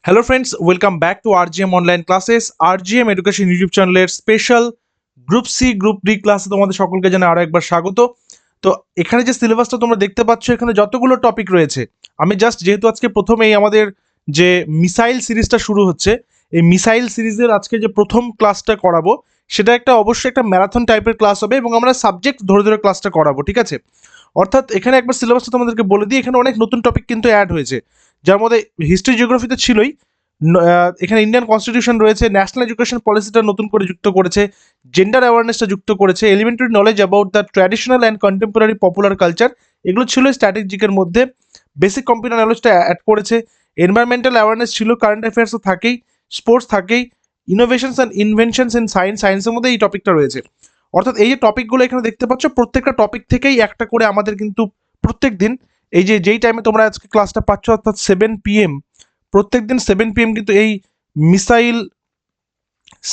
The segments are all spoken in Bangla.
Hello friends, welcome back to RGM online ক্লাসেস। আরজিএম এডুকেশন ইউটিউব চ্যানেলের special group C group D ক্লাসে তোমাদের সকলকে জানাই আরো একবার স্বাগত। তো এখানে যে সিলেবাসটা তোমরা দেখতে পাচ্ছ, এখানে যতগুলো টপিক রয়েছে, আমি জাস্ট যেহেতু আজকে প্রথমেই আমাদের যে মিসাইল সিরিজটা শুরু হচ্ছে, এই মিসাইল সিরিজের আজকে যে প্রথম ক্লাসটা করাবো সেটা অবশ্যই একটা ম্যারাথন টাইপের ক্লাস হবে এবং আমরা সাবজেক্ট ধরে ধরে ক্লাসটা করাবো, ঠিক আছে? অর্থাৎ এখানে একবার সিলেবাসটা তোমাদেরকে বলে দিই, এখানে অনেক নতুন টপিক কিন্তু অ্যাড হয়েছে, যার মধ্যে হিস্ট্রি জিওগ্রাফিতে ছিলই। এখানে ইন্ডিয়ান কনস্টিটিউশন রয়েছে, ন্যাশনাল এডুকেশন পলিসিটা নতুন করে যুক্ত করেছে, জেন্ডার অ্যাওয়ারনেসটা যুক্ত করেছে, elementary knowledge about the traditional and contemporary popular culture, এগুলো ছিল স্ট্র্যাটেজিকের মধ্যে। বেসিক কম্পিউটার নলেজটা অ্যাড করেছে, এনভায়রনমেন্টাল অ্যাওয়ারনেস ছিল, কারেন্ট অ্যাফেয়ার্সও থাকেই, স্পোর্টস থাকেই, ইনোভেশনস অ্যান্ড ইনভেনশনস ইন সায়েন্সের মধ্যে এই টপিকটা রয়েছে। অর্থাৎ এই যে টপিকগুলো এখানে দেখতে পাচ্ছ, প্রত্যেকটা টপিক থেকেই একটা করে আমাদের কিন্তু প্রত্যেক দিন, যেই টাইমে তোমরা আজকে ক্লাসটা পাচ্ছ অর্থাৎ 7 PM, প্রত্যেক দিন 7 PM কিন্তু এই মিসাইল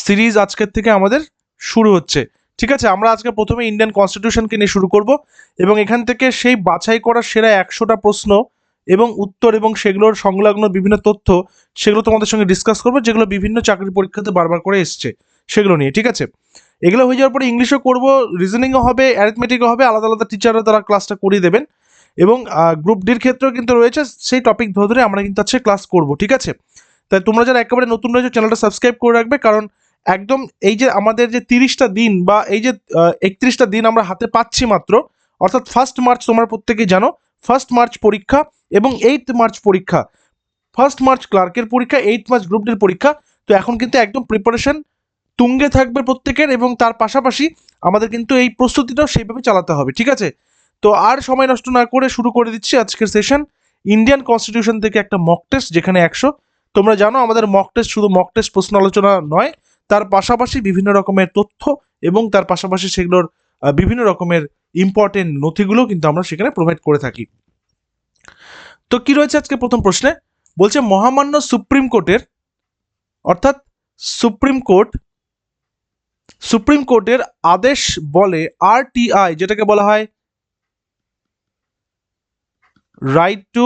সিরিজ আজকের থেকে আমাদের শুরু হচ্ছে, ঠিক আছে? আমরা আজকে প্রথমে ইন্ডিয়ান কনস্টিটিউশনকে নিয়ে শুরু করব এবং এখান থেকে সেই বাছাই করা সেরা 100টা প্রশ্ন এবং উত্তর এবং সেগুলোর সংলগ্ন বিভিন্ন তথ্য, সেগুলো তোমাদের সঙ্গে ডিসকাস করবো, যেগুলো বিভিন্ন চাকরির পরীক্ষাতে বারবার করে এসছে সেগুলো নিয়ে, ঠিক আছে? এগুলো হয়ে যাওয়ার পরে ইংলিশও করব, রিজনিংও হবে, অ্যারিথমেটিকও হবে, আলাদা আলাদা টিচাররা তারা ক্লাসটা করিয়ে দেবেন। এবং গ্রুপ ডির ক্ষেত্রেও কিন্তু রয়েছে, সেই টপিক ধরে ধরে আমরা কিন্তু আজকে ক্লাস করব, ঠিক আছে? তাই তোমরা যারা একেবারে নতুন রয়েছে চ্যানেলটা সাবস্ক্রাইব করে রাখবে, কারণ একদম এই যে আমাদের যে 30টা দিন বা এই যে 31টা দিন আমরা হাতে পাচ্ছি মাত্র, অর্থাৎ 1 মার্চ তোমরা প্রত্যেকেই জানো, 1 মার্চ পরীক্ষা এবং 8 মার্চ পরীক্ষা। 1 মার্চ ক্লার্কের পরীক্ষা, 8 মার্চ গ্রুপ ডির পরীক্ষা। তো এখন কিন্তু একদম প্রিপারেশন তুঙ্গে থাকবে প্রত্যেকের, এবং তার পাশাপাশি আমাদের কিন্তু এই প্রস্তুতিটাও সেইভাবে চালাতে হবে, ঠিক আছে? তো আর সময় নষ্ট না করে শুরু করে দিচ্ছি আজকের সেশন। ইন্ডিয়ান কনস্টিটিউশন থেকে একটা মক টেস্ট, যেখানে 100। তোমরা জানো আমাদের মক টেস্ট শুধু মক টেস্ট প্রশ্ন আলোচনা নয়, তার পাশাপাশি বিভিন্ন রকমের তথ্য এবং তার পাশাপাশি সেগুলোর বিভিন্ন রকমের ইম্পর্টেন্ট নথিগুলো কিন্তু আমরা সেখানে প্রোভাইড করে থাকি। তো কি রয়েছে আজকে প্রথম প্রশ্নে? বলছে মহামান্য সুপ্রিম কোর্টের, অর্থাৎ সুপ্রিম কোর্টের আদেশ বলে আরটিআই, যেটাকে বলা হয় রাইট টু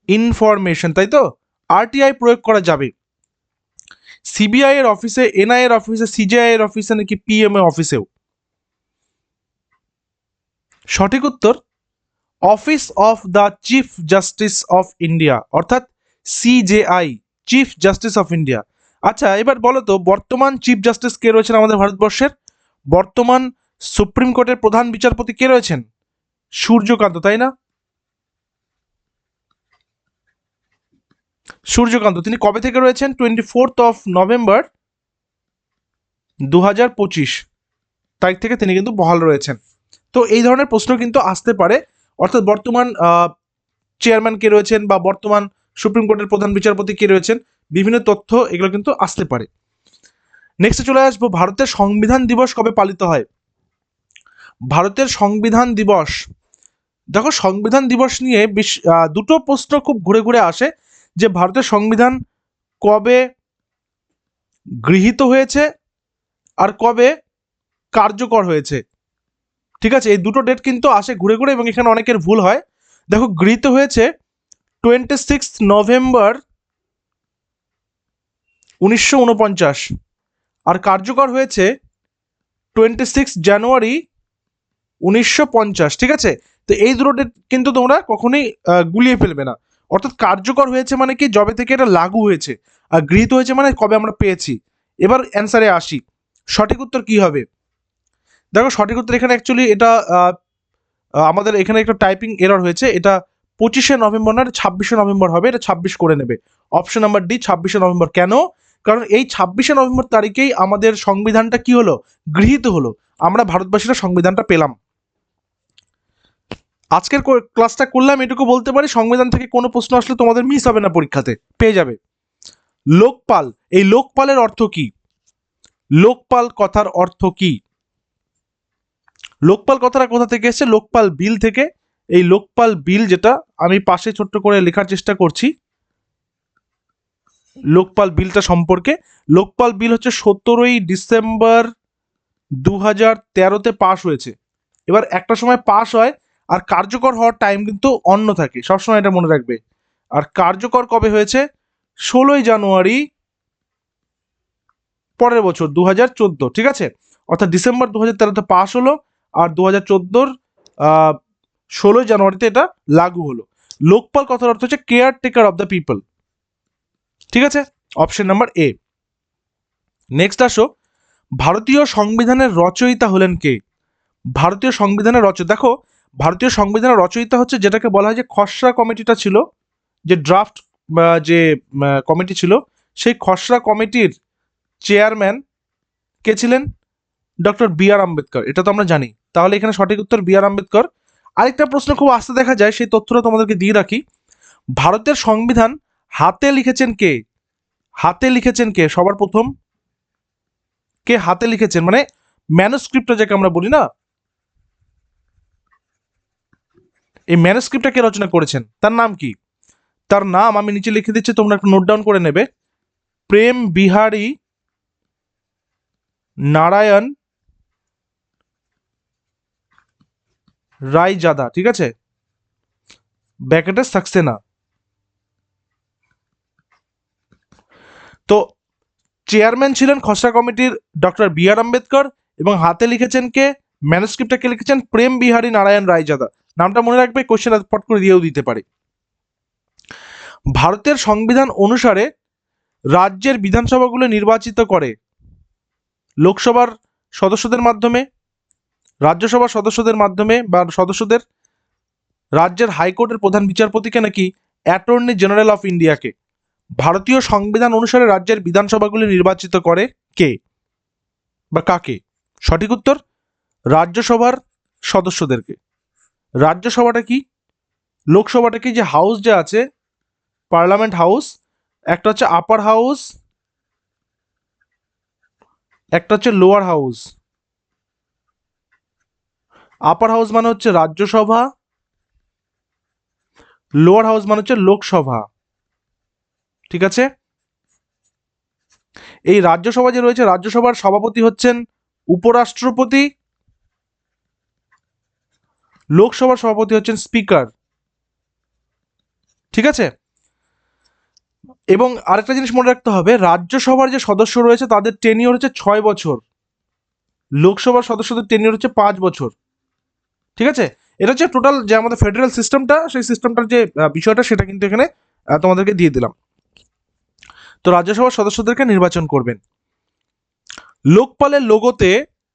ইনফরমেশন, তাই তো? আরটিআই প্রয়োগ করা যাবে সিবিআই এর অফিসে, এনআই এর অফিসে, সিজিআই এর অফিসে, নাকি পিএমএ অফিসেও? সঠিক উত্তর office of the chief justice of India, অর্থাৎ CJI, chief justice of India. আচ্ছা, এবার বলো তো বর্তমান চিফ জাস্টিস কে রয়েছেন আমাদের ভারতবর্ষের? বর্তমান সুপ্রিম কোর্টের প্রধান বিচারপতি কে রয়েছেন? সূর্যকান্ত, তাই না? সূর্যকান্ত, তিনি কবে থেকে রয়েছেন? 24 নভেম্বর 2025 তারিখ থেকে তিনি কিন্তু বহাল রয়েছেন। তো এই ধরনের প্রশ্ন কিন্তু আসতে পারে, অর্থাৎ বর্তমান চেয়ারম্যান কে রয়েছেন বা বর্তমান সুপ্রিম কোর্টের প্রধান বিচারপতি কে রয়েছেন, বিভিন্ন তথ্য এগুলো কিন্তু আসতে পারে। নেক্সটে চলে আসবো, ভারতের সংবিধান দিবস কবে পালিত হয়? ভারতের সংবিধান দিবস, দেখো সংবিধান দিবস নিয়ে দুটো প্রশ্ন খুব ঘুরে ঘুরে আসে, যে ভারতের সংবিধান কবে গৃহীত হয়েছে আর কবে কার্যকর হয়েছে, ঠিক আছে? এই দুটো ডেট কিন্তু আসে ঘুরে ঘুরে এবং এখানে অনেকের ভুল হয়। দেখো, গৃহীত হয়েছে 26 নভেম্বর 1949, আর কার্যকর হয়েছে 26 জানুয়ারি 1950, ঠিক আছে? তো এই দুটো ডেট কিন্তু তোমরা কখনোই গুলিয়ে ফেলবে না। অর্থাৎ কার্যকর হয়েছে মানে কি, যবে থেকে এটা লাগু হয়েছে, আর গৃহীত হয়েছে মানে কবে আমরা পেয়েছি। এবার অ্যান্সারে আসি, সঠিক উত্তর কি হবে? দেখো সঠিক উত্তর এখানে অ্যাকচুয়ালি এটা আমাদের এখানে একটা টাইপিং এরর হয়েছে, এটা 25 নভেম্বর না, 26 নভেম্বর হবে, এটা 26 করে নেবে। Option number D, 26 November. কেন? কারণ এই 26 নভেম্বর তারিখেই আমাদের সংবিধানটা কি হলো, গৃহীত হলো, আমরা ভারতবাসীরা সংবিধানটা পেলাম। আজকের ক্লাসটা করলাম, এটুকু বলতে পারি সংবিধান থেকে কোনো প্রশ্ন আসলে তোমাদের মিস হবে না, পরীক্ষাতে পেয়ে যাবে। লোকপাল, এই লোকপালের অর্থ কি? লোকপাল কথার অর্থ কি? লোকপাল কথাটা কোথা থেকে এসেছে? লোকপাল বিল থেকে। এই লোকপাল বিল, যেটা আমি পাশে ছোট্ট করে লেখার চেষ্টা করছি লোকপাল বিলটা সম্পর্কে। লোকপাল বিল হচ্ছে 17 ডিসেম্বর 2013-তে পাশ হয়েছে। এবার একটা সময় পাশ হয় আর কার্যকর হওয়ার টাইম কিন্তু অন্য থাকে, সবসময় এটা মনে রাখবে। আর কার্যকর কবে হয়েছে? 16ই জানুয়ারি পরের বছর 2014, ঠিক আছে, অর্থাৎ ডিসেম্বর 2013-তে পাস হলো আর 2014-র 16ই জানুয়ারিতে এটা লাগু হলো। লোকপাল কথার অর্থ হচ্ছে care taker of the people, ঠিক আছে, অপশন নাম্বার এ। নেক্সট আসো, ভারতীয় সংবিধানের রচয়িতা হলেন কে? ভারতীয় সংবিধানের রচয়িতা, দেখো ভারতীয় সংবিধানের রচয়িতা হচ্ছে যেটাকে বলা হয় যে খসড়া কমিটিটা ছিল, যে ড্রাফট যে কমিটি ছিল, সেই খসড়া কমিটির চেয়ারম্যান কে ছিলেন? ডক্টর বি আর আম্বেদকর, এটা তো আমরা জানি। তাহলে এখানে সঠিক উত্তর বি আর আম্বেদকর। আরেকটা প্রশ্ন খুব আস্তে দেখা যায়, সেই তথ্যটা তোমাদেরকে দিয়ে রাখি। ভারতের সংবিধান হাতে লিখেছেন কে? হাতে লিখেছেন কে সবার প্রথম? কে হাতে লিখেছেন, মানে ম্যানুস্ক্রিপ্টটা যাকে আমরা বলি না, এই ম্যানুস্ক্রিপ্টটা কে রচনা করেছেন, তার নাম কি? তার নাম আমি নিচে লিখে দিচ্ছি, তোমরা একটু নোট ডাউন করে নেবে। প্রেম বিহারী নারায়ণ রায়জাদা, ঠিক আছে, ব্যাকেটে সাক্সেনা। তো চেয়ারম্যান ছিলেন খসড়া কমিটির ডক্টর বি আর আম্বেদকর, এবং হাতে লিখেছেন কে? ম্যানুস্ক্রিপ্টটা কে লিখেছেন? প্রেম বিহারী নারায়ণ রায়জাদা। নামটা মনে রাখবে, কোশ্চেন পট করে দিয়েও দিতে পারে। ভারতের সংবিধান অনুসারে রাজ্যের বিধানসভাগুলো নির্বাচিত করে লোকসভার সদস্যদের মাধ্যমে, রাজ্যসভার সদস্যদের মাধ্যমে বা সদস্যদের, রাজ্যের হাইকোর্টের প্রধান বিচারপতিকে নাকি অ্যাটর্নি জেনারেল অফ ইন্ডিয়াকে। ভারতীয় সংবিধান অনুসারে রাজ্যের বিধানসভাগুলি নির্বাচিত করে কে বা কাকে? সঠিক উত্তর রাজ্যসভার সদস্যদেরকে। রাজ্যসভাটা কি? লোকসভাটা কি? যে হাউস যে আছে, পার্লামেন্ট হাউস, একটা হচ্ছে আপার হাউস, একটা হচ্ছে লোয়ার হাউস। আপার হাউস মানে হচ্ছে রাজ্যসভা, লোয়ার হাউস মানে হচ্ছে লোকসভা, ঠিক আছে। এই রাজ্যসভা যে রয়েছে, রাজ্যসভার সভাপতি হচ্ছেন উপরাষ্ট্রপতি, লোকসভার সভাপতি হচ্ছেন স্পিকার, ঠিক আছে। এবং আরেকটা জিনিস মনে রাখতে হবে, রাজ্যসভার যে সদস্য রয়েছে তাদের টেনিওর হচ্ছে 6 বছর, লোকসভার সদস্যদের টেনিওর হচ্ছে 5 বছর, ঠিক আছে। এটা হচ্ছে টোটাল যে আমাদের ফেডারেল সিস্টেমটা, সেই সিস্টেমটার যে বিষয়টা সেটা কিন্তু এখানে তোমাদেরকে দিয়ে দিলাম। তো রাজ্যসভার সদস্যদেরকে নির্বাচন করবেন। লোকপালের লোগোতে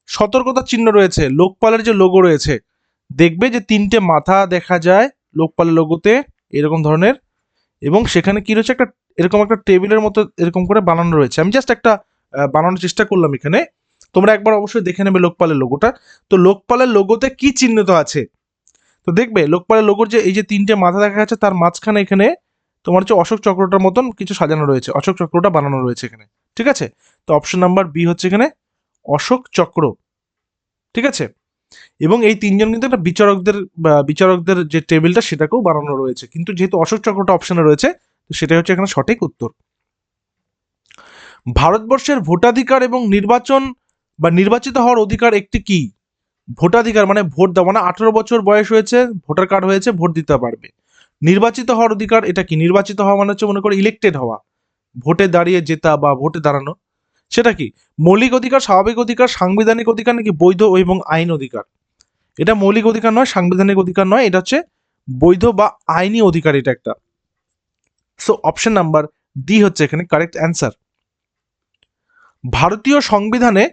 সতর্কতা চিহ্ন রয়েছে, লোকপালের যে লোগো রয়েছে দেখবে যে 3টে মাথা দেখা যায় লোকপালের লোগোতে, এরকম ধরনের, এবং সেখানে কি রয়েছে, একটা এরকম একটা টেবিলের মতো এরকম করে বানানো রয়েছে। আমি জাস্ট একটা বানানোর চেষ্টা করলাম এখানে, তোমরা একবার অবশ্যই দেখে নেবে লোকপালের লোগোটা। তো লোকপালের লোগোতে কি চিহ্নিত আছে? তো দেখবে লোকপালের লোগোর যে এই যে 3টে মাথা দেখা যাচ্ছে, তার মাঝখানে এখানে তোমার হচ্ছে অশোক চক্রটার মতন কিছু সাজানো রয়েছে, অশোক চক্রটা বানানো রয়েছে এখানে, ঠিক আছে। তো অপশন নাম্বার বি হচ্ছে এখানে অশোক চক্র, ঠিক আছে। এবং এই 3জন কিন্তু একটা বিচারকদের যে টেবিলটা সেটাকেও বানানো রয়েছে, কিন্তু যেহেতু অশোক চক্রটা অপশনে রয়েছে, তো সেটাই হচ্ছে এখানে সঠিক উত্তর। ভারতবর্ষের ভোটাধিকার এবং নির্বাচন বা নির্বাচিত হওয়ার অধিকার একটি কি? ভোটাধিকার মানে ভোট দেওয়া, মানে 18 বছর বয়স হয়েছে, ভোটার কার্ড হয়েছে, ভোট দিতে পারবে। নির্বাচিত হওয়ার অধিকার এটা কি? নির্বাচিত হওয়া মানে হচ্ছে মনে করো ইলেক্টেড হওয়া, ভোটে দাঁড়িয়ে জেতা বা ভোটে দাঁড়ানো, সেটা কি? মৌলিক অধিকার, স্বাভাবিক অধিকার, সাংবিধানিক অধিকার নাকি বৈধ এবং আইন অধিকার? এটা মৌলিক অধিকার নয়, সাংবিধানিক অধিকার নয়, এটা হচ্ছে বৈধ বা আইনি অধিকার, এটা একটা। সো অপশন নাম্বার ডি হচ্ছে এখানে কারেক্ট অ্যান্সার। ভারতীয় সংবিধানে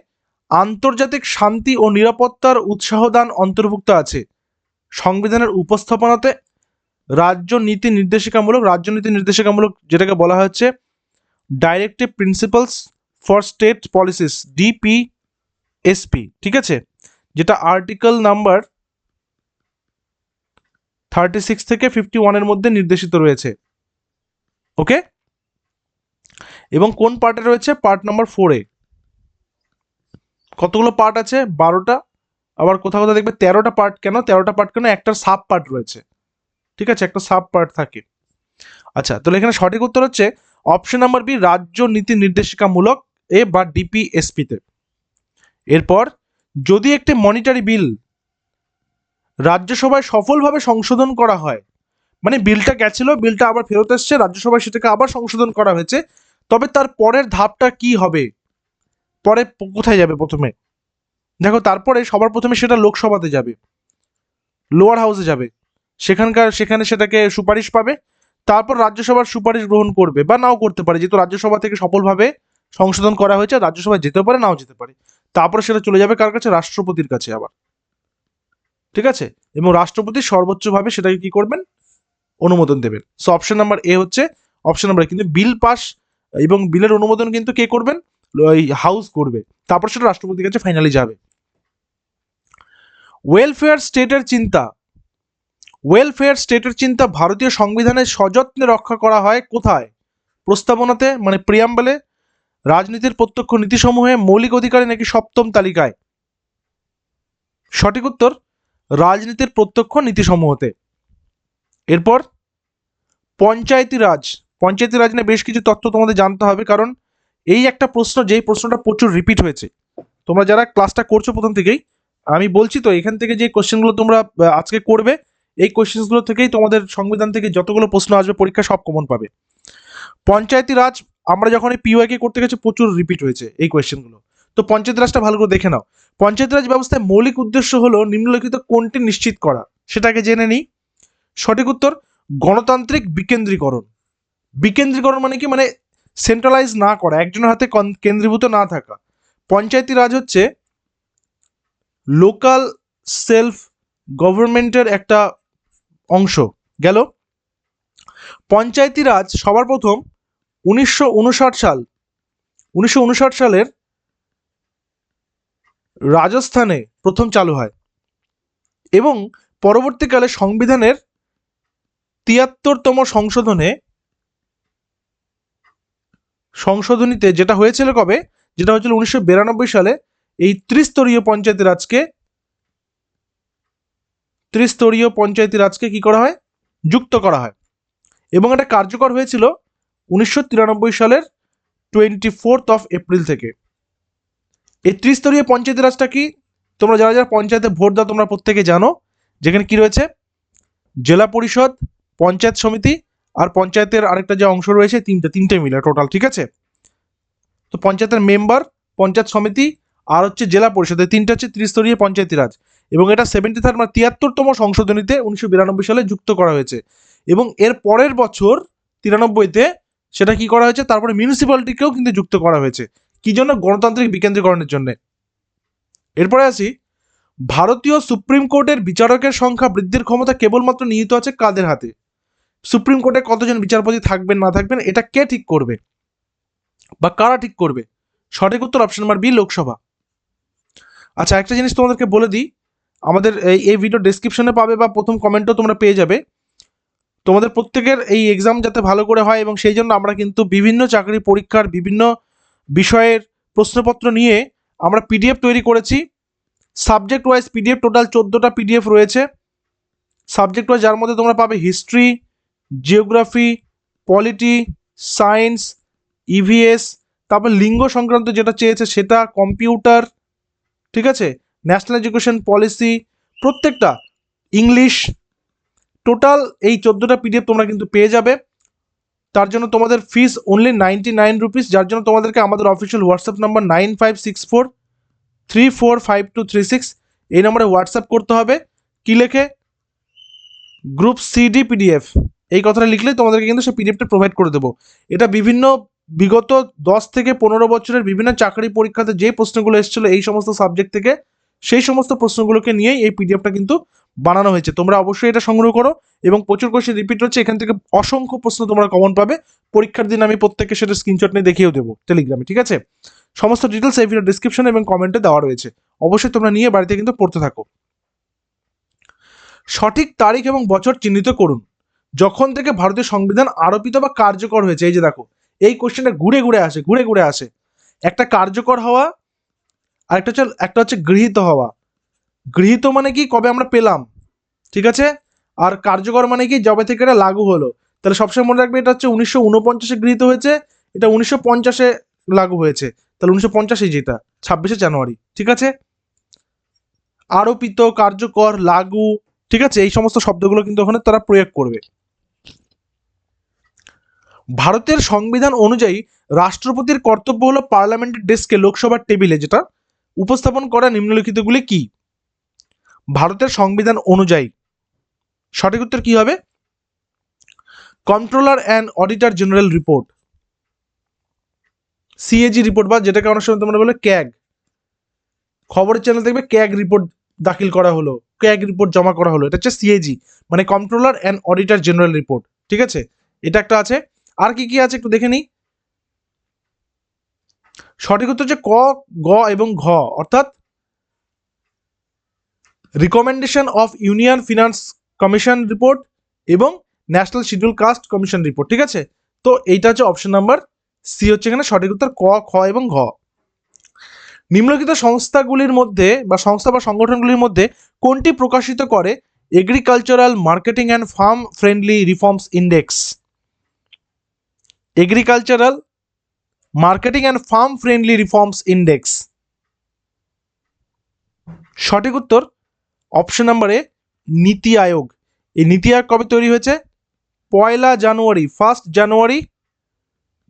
আন্তর্জাতিক শান্তি ও নিরাপত্তার উৎসাহদান অন্তর্ভুক্ত আছে। সংবিধানের উপস্থাপনাতে রাজ্য নীতি নির্দেশিকামূলক যেটাকে বলা হচ্ছে directive principles for state policies, DPSP, ঠিক আছে, যেটা আর্টিকেল নাম্বার 36 থেকে 51-এর মধ্যে নির্দেশিত রয়েছে, ওকে। এবং কোন পার্টে রয়েছে? পার্ট নাম্বার 4-এ। কতগুলো পার্ট আছে? 12টা। আবার কোথাও কোথাও দেখবে 13টা পার্ট। কেন 13টা পার্ট? কেন একটা সাব পার্ট রয়েছে, ঠিক আছে, একটা সাব পার্ট থাকে। আচ্ছা, তাহলে এখানে সঠিক উত্তর হচ্ছে অপশন নাম্বার বি, রাজ্য নীতি নির্দেশিকামূলক এ বা ডিপিএসপিতে। এরপর, যদি একটি মনিটারি বিল রাজ্যসভায় সফলভাবে সংশোধন করা হয়, মানে বিলটা গেছিল, বিলটা আবার ফেরত এসছে, রাজ্যসভায় সেটাকে আবার সংশোধন করা হয়েছে। তবে তার পরের ধাপটা কি হবে, পরে কোথায় যাবে প্রথমে? দেখো, তারপরে সবার প্রথমে সেটা লোকসভাতে যাবে, লোয়ার হাউসে যাবে, সেখানে সেটাকে সুপারিশ পাবে। তারপর রাজ্যসভার সুপারিশ গ্রহণ করবে বা নাও করতে পারে, যেহেতু রাজ্যসভা থেকে সফলভাবে সংশোধন করা হয়েছে, রাজ্যসভায় যেতে পারে নাও যেতে পারে। তারপরে সেটা চলে যাবে কার কাছে? রাষ্ট্রপতির কাছে আবার। ঠিক আছে? এবং রাষ্ট্রপতি সর্বোচ্চভাবে সেটাকে কি করবেন? অনুমোদন দেবেন। সো অপশন নাম্বার এ হচ্ছে অপশন নাম্বার। কিন্তু বিল পাস এবং বিলের অনুমোদন কিন্তু কে করবেন? ওই হাউস করবে। তারপর সেটা রাষ্ট্রপতির কাছে ফাইনালি যাবে। ওয়েলফেয়ার স্টেটের চিন্তা, ওয়েলফেয়ার স্টেটের চিন্তা ভারতীয় সংবিধানে সযত্নে রক্ষা করা হয় কোথায়? প্রস্তাবনাতে, মানে প্রিয়াম্বলে, রাজনীতির প্রত্যক্ষ নীতিসমূহে, মৌলিক অধিকারে, নাকি সপ্তম তালিকায়? সঠিক উত্তর রাজনীতির প্রত্যক্ষ নীতিসমূহতে। এরপর পঞ্চায়েতি রাজ। পঞ্চায়েতি রাজ নিয়ে বেশ কিছু তথ্য তোমাদের জানতে হবে, কারণ এই একটা প্রশ্ন, যেই প্রশ্নটা প্রচুর রিপিট হয়েছে। তোমরা যারা ক্লাসটা করছো প্রথম থেকেই, আমি বলছি তো, এখান থেকে যে কোশ্চেনগুলো তোমরা আজকে করবে, এই কোশ্চেনগুলো থেকেই তোমাদের সংবিধান থেকে যতগুলো প্রশ্ন আসবে পরীক্ষা সব কমন পাবে। পঞ্চায়েতি রাজ আমরা যখন এই পিওয়াইকে করতে গেছি প্রচুর রিপিট হয়েছে এই কোয়েশ্চেনগুলো। তো পঞ্চায়েত রাজটা ভালো করে দেখে নাও। পঞ্চায়েত রাজ ব্যবস্থায় মৌলিক উদ্দেশ্য হলো নিম্নলিখিত কোনটি নিশ্চিত করা? সেটাকে জেনে নিই। সঠিক উত্তর গণতান্ত্রিক বিকেন্দ্রীকরণ। বিকেন্দ্রীকরণ মানে কি? মানে সেন্ট্রালাইজ না করা, একজনের হাতে কেন্দ্রীভূত না থাকা। পঞ্চায়েতি রাজ হচ্ছে লোকাল সেলফ গভর্নমেন্টের একটা অংশ গেল। পঞ্চায়েতি রাজ সবার প্রথম 1959 সালের রাজস্থানে প্রথম চালু হয় এবং পরবর্তীকালে সংবিধানের 73তম সংশোধনীতে যেটা হয়েছিল কবে? যেটা হয়েছিল 1992 সালে। এই ত্রিস্তরীয় পঞ্চায়েতি রাজকে কি করা হয়? যুক্ত করা হয় এবং এটা কার্যকর হয়েছিল 1993 সালের 24 এপ্রিল থেকে। এই ত্রিস্তরীয় পঞ্চায়েতি রাজটা কি? তোমরা যারা যারা পঞ্চায়েতে ভোট দাও তোমরা প্রত্যেকে জানো, যেখানে কি রয়েছে? জেলা পরিষদ, পঞ্চায়েত সমিতি আর পঞ্চায়েতের আরেকটা যে অংশ রয়েছে, তিনটে মিলে টোটাল। ঠিক আছে? তো পঞ্চায়েতের মেম্বার, পঞ্চায়েত সমিতি আর হচ্ছে জেলা পরিষদ, তিনটা হচ্ছে ত্রিস্তরীয় পঞ্চায়েতি রাজ। এবং এটা 73 মানে 73তম সংশোধনীতে 1992 সালে যুক্ত করা হয়েছে। এবং এর পরের বছর 93তে সেটা কি করা হয়েছে? তারপরে মিউনিসিপ্যালিটিকেও কিন্তু যুক্ত করা হয়েছে। কি জন্য? গণতান্ত্রিক বিকেন্দ্রীকরণের জন্য। এরপরে আসি, ভারতীয় সুপ্রিম কোর্টের বিচারকের সংখ্যা বৃদ্ধির ক্ষমতা কেবলমাত্র নিহিত আছে কাদের হাতে? সুপ্রিম কোর্টে কতজন বিচারপতি থাকবেন না থাকবেন এটা কে ঠিক করবে বা কারা ঠিক করবে? সঠিক উত্তর অপশন নাম্বার বি, লোকসভা। আচ্ছা, একটা জিনিস তোমাদেরকে বলে দিই, আমাদের এই ভিডিও ডেসক্রিপশনে পাবে বা প্রথম কমেন্টও তোমরা পেয়ে যাবে। তোমাদের প্রত্যেকের এই এক্সাম যাতে ভালো করে হয় এবং সেই জন্য আমরা কিন্তু বিভিন্ন চাকরি পরীক্ষার বিভিন্ন বিষয়ের প্রশ্নপত্র নিয়ে আমরা পিডিএফ তৈরি করেছি। সাবজেক্ট ওয়াইজ পিডিএফ টোটাল 14টা পিডিএফ রয়েছে সাবজেক্ট ওয়াইজ, যার মধ্যে তোমরা পাবে history, geography, polity, science, EVS, তারপর লিঙ্গ সংক্রান্ত যেটা চেয়েছে সেটা, কম্পিউটার, ঠিক আছে, ন্যাশনাল এডুকেশন পলিসি, প্রত্যেকটা, ইংলিশ, টোটাল এই 14টা পিডিএফ তোমরা কিন্তু পেয়ে যাবে। তার জন্য তোমাদের ফিস অনলি 99 রুপিস, যার জন্য তোমাদেরকে আমাদের অফিসিয়াল হোয়াটসঅ্যাপ নাম্বার 9564345236 এই নম্বরে হোয়াটসঅ্যাপ করতে হবে। কি লেখে? গ্রুপ সিডি পিডিএফ, এই কথাটা লিখলেই তোমাদেরকে কিন্তু সেই পিডিএফটা প্রোভাইড করে দেবো। এটা বিভিন্ন বিগত 10 থেকে 15 বছরের বিভিন্ন চাকরি পরীক্ষাতে যে প্রশ্নগুলো এসেছিলো এই সমস্ত সাবজেক্ট থেকে, সেই সমস্ত প্রশ্নগুলোকে নিয়েই এই পিডিএফটা কিন্তু বানানো হয়েছে। তোমরা অবশ্যই এটা সংগ্রহ করো এবং প্রচুর কোশ্চেন রিপিট হচ্ছে, এখান থেকে অসংখ্য প্রশ্ন তোমরা কমন পাবে। পরীক্ষার দিন আমি প্রত্যেককে সেটা স্ক্রিনশট নিয়ে দেখিয়েও দেবো টেলিগ্রামে। ঠিক আছে? সমস্ত ডিটেলস এই ভিডিও ডিসক্রিপশন এবং কমেন্টে দেওয়া রয়েছে, অবশ্যই তোমরা নিয়ে বাড়িতে কিন্তু পড়তে থাকো। সঠিক তারিখ এবং বছর চিহ্নিত করুন যখন থেকে ভারতীয় সংবিধান আরোপিত বা কার্যকর হয়েছে। এই যে দেখো, এই কোশ্চেনটা ঘুরে ঘুরে আসে। একটা কার্যকর হওয়া, আর একটা হচ্ছে গৃহীত হওয়া। গৃহীত মানে কি? কবে আমরা পেলাম। ঠিক আছে? আর কার্যকর মানে কি? যবে থেকে এটা লাগু হলো। তাহলে সবসময় মনে রাখবে, এটা হচ্ছে 1949-এ গৃহীত হয়েছে, এটা 1950-এ লাগু হয়েছে। তাহলে 1950 যেটা 26শে জানুয়ারি। ঠিক আছে? আরোপিত, কার্যকর, লাগু, ঠিক আছে, এই সমস্ত শব্দগুলো কিন্তু ওখানে তারা প্রয়োগ করবে। ভারতের সংবিধান অনুযায়ী রাষ্ট্রপতির কর্তব্য হলো পার্লামেন্টের ডেস্কে লোকসভার টেবিলে যেটা উপস্থাপন করা নিম্নলিখিতগুলি কি? ভারতের সংবিধান অনুযায়ী সঠিক উত্তর কি হবে? Controller and auditor general report, CAG report, বা যেটাকে অনেক সময় তোমরা বলে ক্যাগ। খবরের চ্যানেল দেখবে ক্যাগ রিপোর্ট দাখিল করা হলো, ক্যাগ রিপোর্ট জমা করা হলো, এটা হচ্ছে সিএজি, মানে controller and auditor general report. ঠিক আছে, এটা একটা আছে। আর কি কি আছে একটু দেখে নিই। সঠিক উত্তর হচ্ছে ক, গ এবং ঘ, অর্থাৎ recommendation of union finance commission report এবং national schedule caste commission report. ঠিক আছে, তো এইটা হচ্ছে অপশন নাম্বার সি হচ্ছে এখানে সঠিক উত্তর, ক, খ এবং ঘ। নিম্নলিখিত সংস্থাগুলির মধ্যে বা সংস্থা বা সংগঠনগুলির মধ্যে কোনটি প্রকাশিত করে agricultural marketing and farm friendly reforms index? Agricultural marketing and farm friendly reforms index, সঠিক উত্তর অপশন নাম্বার এ নীতি আয়োগ। এই নীতি আয়োগ কবে তৈরি হয়েছে? 1 জানুয়ারি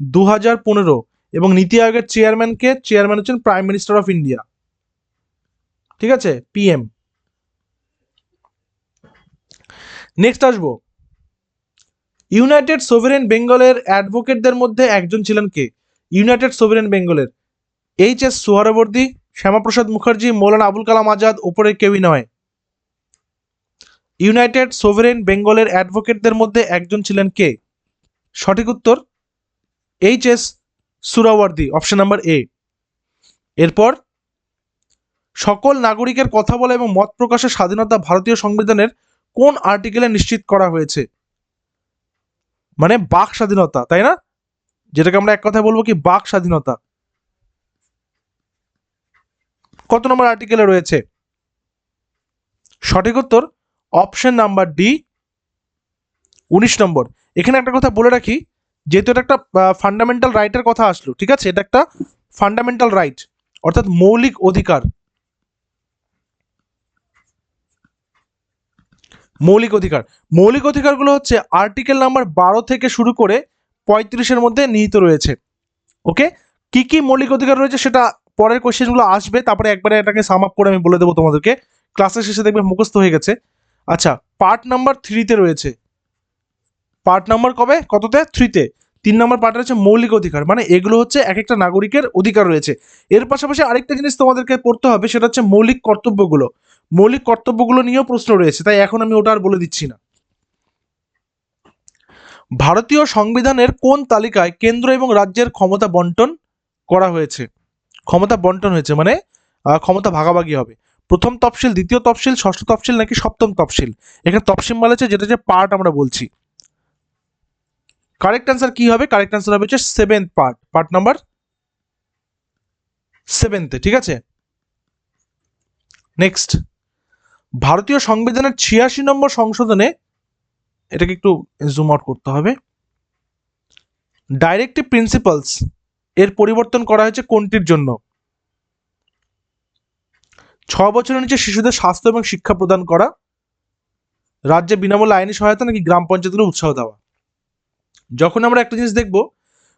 2015। এবং নীতি আয়োগের চেয়ারম্যান হচ্ছেন প্রাইম মিনিস্টার অফ ইন্ডিয়া। ঠিক আছে, পিএম। নেক্সট আসবো, ইউনাইটেড সোভারেন বেঙ্গলের অ্যাডভোকেটদের মধ্যে একজন ছিলেন কে? ইউনাইটেড সোভারেন বেঙ্গলের এইচ.এস. সোহরাবর্দী, শ্যামাপ্রসাদ মুখার্জি, মৌলানা আবুল কালাম আজাদ, ওপরে কেউই নয়। ইউনাইটেড সোভারেন বেঙ্গলের অ্যাডভোকেটদের মধ্যে একজন ছিলেন কে? সঠিক উত্তর এইচ.এস. সুরাওয়ার্দী, অপশন নাম্বার এ। এরপর, সকল নাগরিকের কথা বলা এবং মত প্রকাশের স্বাধীনতা ভারতীয় সংবিধানের কোন আর্টিকেলে নিশ্চিত করা হয়েছে? মানে বাক স্বাধীনতা, তাই না? যেটাকে আমরা এক কথায় বলবো কি বাক স্বাধীনতা। কত নম্বর আর্টিকেলে রয়েছে? সঠিক উত্তর অপশন নাম্বার ডি, 19 নম্বর। এখানে একটা কথা বলে রাখি, যেহেতু এটা একটা ফান্ডামেন্টাল রাইটের কথা আসলো, ঠিক আছে, এটা একটা ফান্ডামেন্টাল রাইট, অর্থাৎ মৌলিক অধিকার। মৌলিক অধিকারগুলো হচ্ছে আর্টিকেল নাম্বার 12 থেকে শুরু করে 35-এর মধ্যে নিহিত রয়েছে। ওকে, কি কি মৌলিক অধিকার রয়েছে সেটা পরের কোশ্চেনগুলো আসবে, তারপরে একবারে এটাকে সাম আপ করে আমি বলে দেবো তোমাদেরকে, ক্লাসের শেষে দেখবে মুখস্থ হয়ে গেছে। আচ্ছা, পার্ট নাম্বার 3-তে রয়েছে। পার্ট নাম্বার কততে? 3-তে। 3 নম্বর পার্ট রয়েছে মৌলিক অধিকার, মানে এগুলো হচ্ছে এক একটা নাগরিকের অধিকার রয়েছে। এর পাশাপাশি আরেকটা জিনিস তোমাদেরকে পড়তে হবে, সেটা হচ্ছে মৌলিক কর্তব্যগুলো। মৌলিক কর্তব্যগুলো নিয়েও প্রশ্ন রয়েছে, তাই এখন আমি ওটা আর বলে দিচ্ছি না। ভারতীয় সংবিধানের কোন তালিকায় কেন্দ্র এবং রাজ্যের ক্ষমতা বন্টন করা হয়েছে? ক্ষমতা বন্টন হয়েছে মানে ক্ষমতা ভাগাভাগি হবে। প্রথম তফসিল, দ্বিতীয় তফসিল, ষষ্ঠ তফসিল নাকি সপ্তম তফসিল? এখানে তফসিল বলেছে, যেটা যে পার্ট আমরা বলছি। কারেক্ট অ্যান্সার কি হবে? কারেক্ট অ্যান্সার হবে হচ্ছে 7th পার্ট, পার্ট নাম্বার 7-তে। ঠিক আছে, নেক্সট, ভারতীয় সংবিধানের 86 নম্বর সংশোধনে, এটাকে একটু জুম আউট করতে হবে, ডাইরেক্টিভ প্রিন্সিপালস এর পরিবর্তন করা হয়েছে কোনটির জন্য? 6 বছরের নিচে শিশুদের স্বাস্থ্য এবং শিক্ষা প্রদান করা, রাজ্যে বিনামূল্যে আইনি সহায়তা, নাকি গ্রাম পঞ্চায়েতগুলো উৎসাহ দেওয়া? যখন আমরা একটা জিনিস দেখব,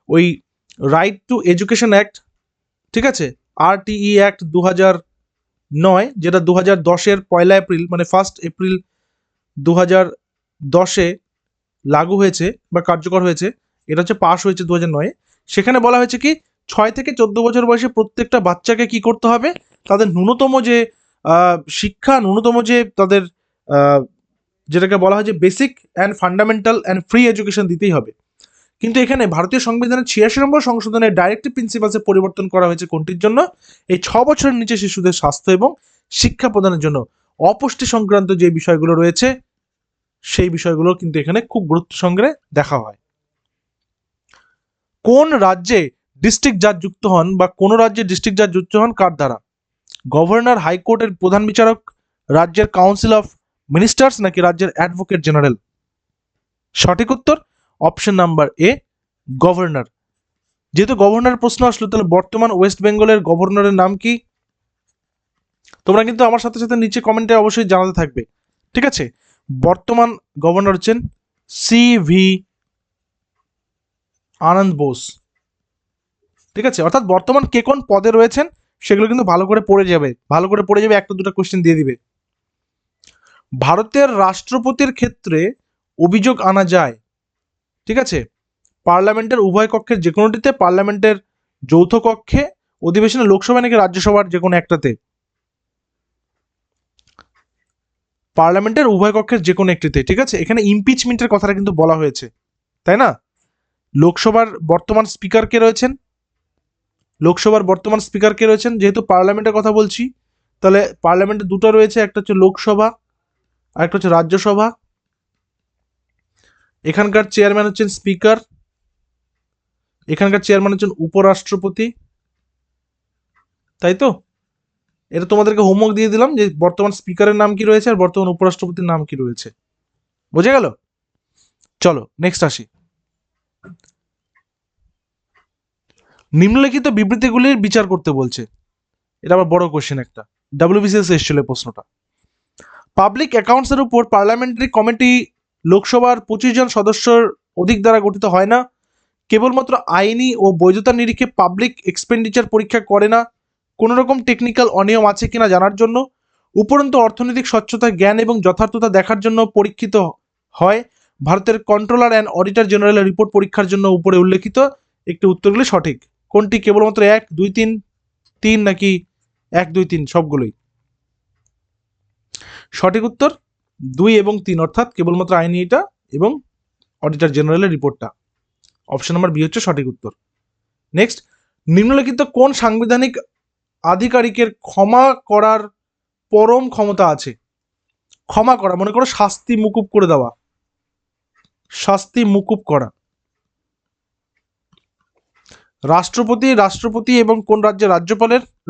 ওই রাইট টু এডুকেশন অ্যাক্ট, ঠিক আছে, RTE অ্যাক্ট 2009, যেটা 2010-এর 1 এপ্রিল, মানে 1 এপ্রিল 2010-এ লাগু হয়েছে বা কার্যকর হয়েছে, এটা হচ্ছে পাস হয়েছে 2009-এ। সেখানে বলা হয়েছে কি 6 থেকে 14 বছর বয়সে প্রত্যেকটা বাচ্চাকে কি করতে হবে, তাদের ন্যূনতম যে শিক্ষা, ন্যূনতম যে তাদের যেটাকে বলা হয় যে basic and fundamental and free education দিতেই হবে। কিন্তু এখানে ভারতীয় সংবিধানের 86 নম্বর সংশোধনে ডাইরেক্টিভ প্রিন্সিপালসে পরিবর্তন করা হয়েছে কোনটির জন্য? এই 6 বছরের নিচে শিশুদের স্বাস্থ্য এবং শিক্ষা প্রদানের জন্য। অপুষ্টি সংক্রান্ত যে বিষয়গুলো রয়েছে সেই বিষয়গুলো কিন্তু এখানে খুব গুরুত্ব সঙ্গে দেখা হয়। কোন রাজ্যে ডিস্ট্রিক্ট জাজ যুক্ত হন, বা কোন রাজ্যে ডিস্ট্রিক্ট জাজ যুক্ত হন কার দ্বারা? গভর্নর, হাইকোর্টের প্রধান বিচারক, রাজ্যের কাউন্সিল অফ মিনিস্টার্স, নাকি রাজ্যের অ্যাডভোকেট জেনারেল? সঠিক উত্তর অপশন নাম্বার এ, গভর্নর। যেহেতু গভর্নর প্রশ্ন আসলো, তাহলে বর্তমান ওয়েস্ট বেঙ্গলের গভর্নরের নাম কি? তোমরা কিন্তু আমার সাথে সাথে নিচে কমেন্টে অবশ্যই জানাতে থাকবে। ঠিক আছে, বর্তমান গভর্নর হচ্ছেন CV আনন্দ বোস। ঠিক আছে, অর্থাৎ বর্তমান কে কোন পদে রয়েছেন সেগুলো কিন্তু ভালো করে পড়ে যাবে, একটা দুটো কোশ্চেন দিয়ে দিবে। ভারতের রাষ্ট্রপতির ক্ষেত্রে অভিযোগ আনা যায়, ঠিক আছে, পার্লামেন্টের উভয় কক্ষের যে কোনোটিতে, পার্লামেন্টের যৌথ কক্ষে, অধিবেশনে, লোকসভা নাকি রাজ্যসভার যে কোনো একটাতে। পার্লামেন্টের উভয় কক্ষের যে কোনো একটিতে, ঠিক আছে। এখানে ইমপিচমেন্টের কথাটা কিন্তু বলা হয়েছে, তাই না? লোকসভার বর্তমান স্পিকার কে রয়েছেন? যেহেতু পার্লামেন্টের কথা বলছি, তাহলে পার্লামেন্টে দুটো রয়েছে, একটা হচ্ছে লোকসভা আর একটা হচ্ছে রাজ্যসভা। এখানকার চেয়ারম্যান হচ্ছেন স্পিকার, এখানকার চেয়ারম্যান হচ্ছেন উপরাষ্ট্রপতি, তাই তো? এটা তোমাদেরকে হোমওয়ার্ক দিয়ে দিলাম যে বর্তমান স্পিকারের নাম কি রয়েছে আর বর্তমান উপরাষ্ট্রপতির নাম কি রয়েছে। বুঝে গেল? চলো নেক্সট আসি। নিম্নলিখিত বিবৃতিগুলির বিচার করতে বলছে। এটা আবার বড় কোশ্চেন একটা, ডাব্লিউবিসিএস এসেছিল প্রশ্নটা। পাবলিক অ্যাকাউন্টসের উপর পার্লামেন্টারি কমিটি লোকসভার 25 জন সদস্যর অধিক দ্বারা গঠিত হয় না, কেবলমাত্র আইনি ও বৈধতার নিরিখে পাবলিক এক্সপেন্ডিচার পরীক্ষা করে না, কোনো রকম টেকনিক্যাল অনিয়ম আছে কিনা জানার জন্য, উপরন্তু অর্থনৈতিক স্বচ্ছতা, জ্ঞান এবং যথার্থতা দেখার জন্য পরীক্ষিত হয়। ভারতের কন্ট্রোলার অ্যান্ড অডিটর জেনারেলের রিপোর্ট পরীক্ষার জন্য উপরে উল্লেখিত একটি উত্তরগুলি সঠিক কোনটি? কেবলমাত্র 1, 2, 3 নাকি 1, 2, 3 সবগুলোই? সঠিক উত্তর 2 এবং 3, অর্থাৎ কেবলমাত্র আইনি এটা এবং অডিটর জেনারেলের রিপোর্টটা। অপশন নাম্বার বি হচ্ছে সঠিক উত্তর। নেক্সট, নিম্নলিখিত কোন সাংবিধানিক আধিকারিকের ক্ষমা করার পরম ক্ষমতা আছে? ক্ষমা করা, মনে করো শাস্তি মুকুব করে দেওয়া, শাস্তি মুকুব করা। রাষ্ট্রপতি এবং কোন রাজ্যের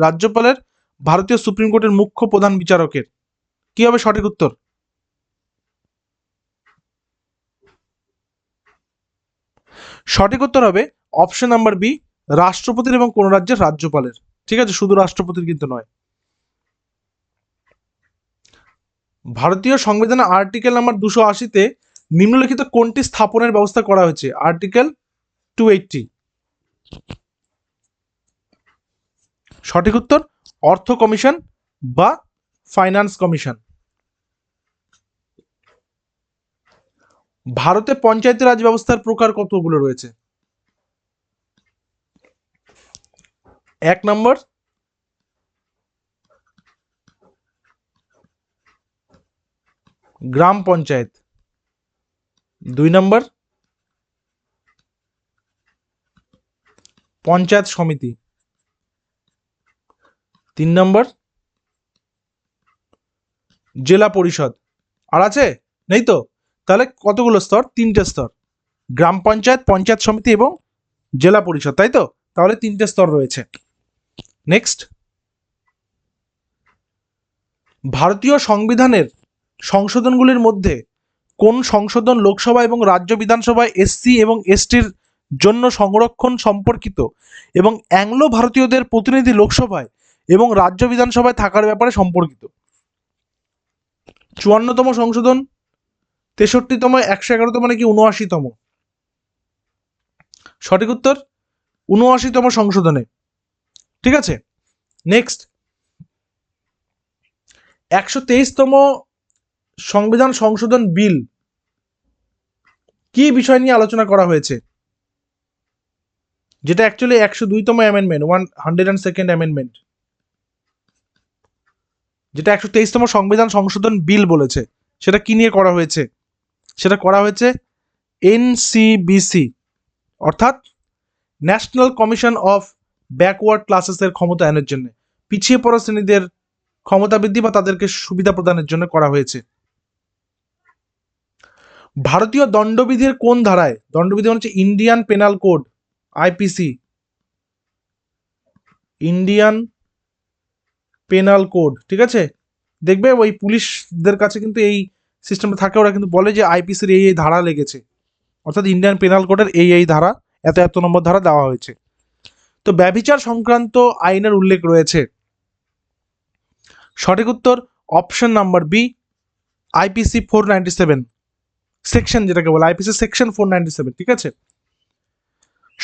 রাজ্যপালের ভারতীয় সুপ্রিম কোর্টের মুখ্য প্রধান বিচারকের। কি হবে সঠিক উত্তর? সঠিক উত্তর হবে অপশন নাম্বার বি, রাষ্ট্রপতির এবং কোন রাজ্যের রাজ্যপালের। ঠিক আছে, শুধু রাষ্ট্রপতির কিন্তু নয়। ভারতীয় সংবিধানের আর্টিকেল নাম্বার 280-তে নিম্নলিখিত কোনটি স্থাপনের ব্যবস্থা করা হয়েছে? আর্টিকেল 280। সঠিক উত্তর অর্থ কমিশন বা ফাইন্যান্স কমিশন। ভারতে পঞ্চায়েতি রাজ ব্যবস্থার প্রকার কতগুলো রয়েছে? 1 নম্বর গ্রাম পঞ্চায়েত, 2 নম্বর পঞ্চায়েত সমিতি, 3 নম্বর জেলা পরিষদ। আর আছে? নেই তো? তাহলে কতগুলো স্তর? 3টে স্তর, গ্রাম পঞ্চায়েত, পঞ্চায়েত সমিতি এবং জেলা পরিষদ, তাই তো? তাহলে 3টে স্তর রয়েছে। নেক্সট, ভারতীয় সংবিধানের সংশোধনগুলির মধ্যে কোন সংশোধন লোকসভা এবং রাজ্য বিধানসভায় এসসি এবং এসটির জন্য সংরক্ষণ সম্পর্কিত এবং অ্যাংলো ভারতীয়দের প্রতিনিধি লোকসভায় এবং রাজ্য বিধানসভায় থাকার ব্যাপারে সম্পর্কিত? 54তম সংশোধন, 63তম, 111তম নাকি 79তম? সঠিক উত্তর 79তম সংশোধনে। ঠিক আছে, নেক্সট, 123তম সংবিধান সংশোধন বিল কি বিষয় নিয়ে আলোচনা করা হয়েছে? যেটা অ্যাকচুয়ালি 102তম অ্যামেন্ডমেন্ট, 102nd অ্যামেন্ডমেন্ট, যেটা 123তম সংবিধান সংশোধন বিল বলেছে, সেটা কি নিয়ে করা হয়েছে? সেটা করা হয়েছে এনসিবিসি, অর্থাৎ ন্যাশনাল কমিশন অফ ব্যাকওয়ার্ড ক্লাসেসের ক্ষমতায়নের জন্য, পিছিয়ে পড়া শ্রেণীদের ক্ষমতা বৃদ্ধি বা তাদেরকে সুবিধা প্রদানের জন্য করা হয়েছে। ভারতীয় দণ্ডবিধির কোন ধারায়? দণ্ডবিধি হচ্ছে Indian penal code, IPC, Indian penal code. ঠিক আছে, দেখবে ওই পুলিশদের কাছে কিন্তু এই সিস্টেমটা থাকে, ওরা কিন্তু বলে যে আইপিসির এই ধারা লেগেছে, অর্থাৎ ইন্ডিয়ান পেনাল কোডের এই ধারা, এত নম্বর ধারা দেওয়া হয়েছে। তো ব্যভিচার সংক্রান্ত আইনের উল্লেখ রয়েছে। সঠিক উত্তর option number B, IPC 497 section, যেটাকে বলে আইপিসি সেকশন 497। ঠিক আছে,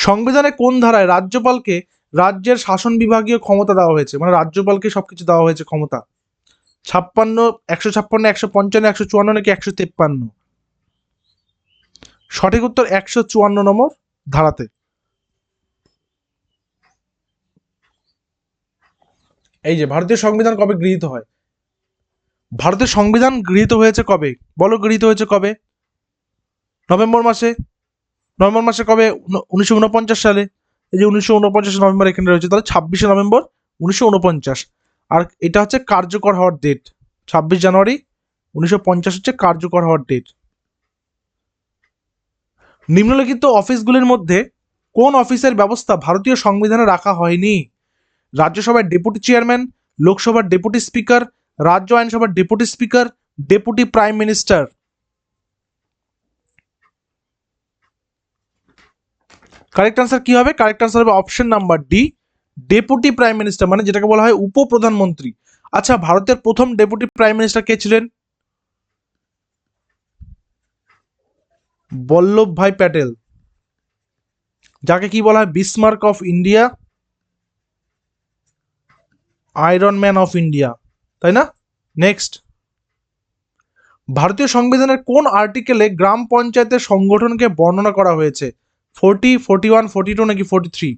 সংবিধানে কোন ধারায় রাজ্যপালকে রাজ্যের শাসন বিভাগীয় ক্ষমতা দেওয়া হয়েছে, মানে রাজ্যপালকে সবকিছু দেওয়া হয়েছে ক্ষমতা? 56, 156, 155, 154 নাকি 153? সঠিক উত্তর 154 নম্বর ধারাতে। এই যে ভারতীয় সংবিধান কবে গৃহীত হয়? ভারতের সংবিধান গৃহীত হয়েছে কবে? বলো, গৃহীত হয়েছে কবে? নভেম্বর মাসে। নভেম্বর মাসে কবে? 1949 সালে। এই যে 1949 নভেম্বর এখানে রয়েছে, তাহলে 26শে নভেম্বর 1949। আর এটা হচ্ছে কার্যকর হওয়ার ডেট, 26 জানুয়ারি 1950 হচ্ছে কার্যকর হওয়ার ডেট। নিম্নলিখিত অফিসগুলির মধ্যে কোন অফিসের ব্যবস্থা ভারতীয় সংবিধানে রাখা হয়নি? রাজ্যসভার ডেপুটি চেয়ারম্যান, লোকসভার ডেপুটি স্পিকার, রাজ্য আইনসভার deputy speaker, deputy prime minister. Correct answer কি হবে? কারেক্ট আনসার হবে option number D, deputy prime minister, মানে যেটাকে বলা হয় উপপ্রধানমন্ত্রী। আচ্ছা, ভারতের প্রথম ডেপুটি প্রাইম মিনিস্টার কে ছিলেন? বল্লভভাই প্যাটেল, যাকে কি বলা হয়? Bismarck of India, iron man of India, তাই না? নেক্সট, ভারতীয় সংবিধানের কোন আর্টিকেলে গ্রাম পঞ্চায়েতের সংগঠনকে বর্ণনা করা হয়েছে? 40, 41, 42 নাকি 43?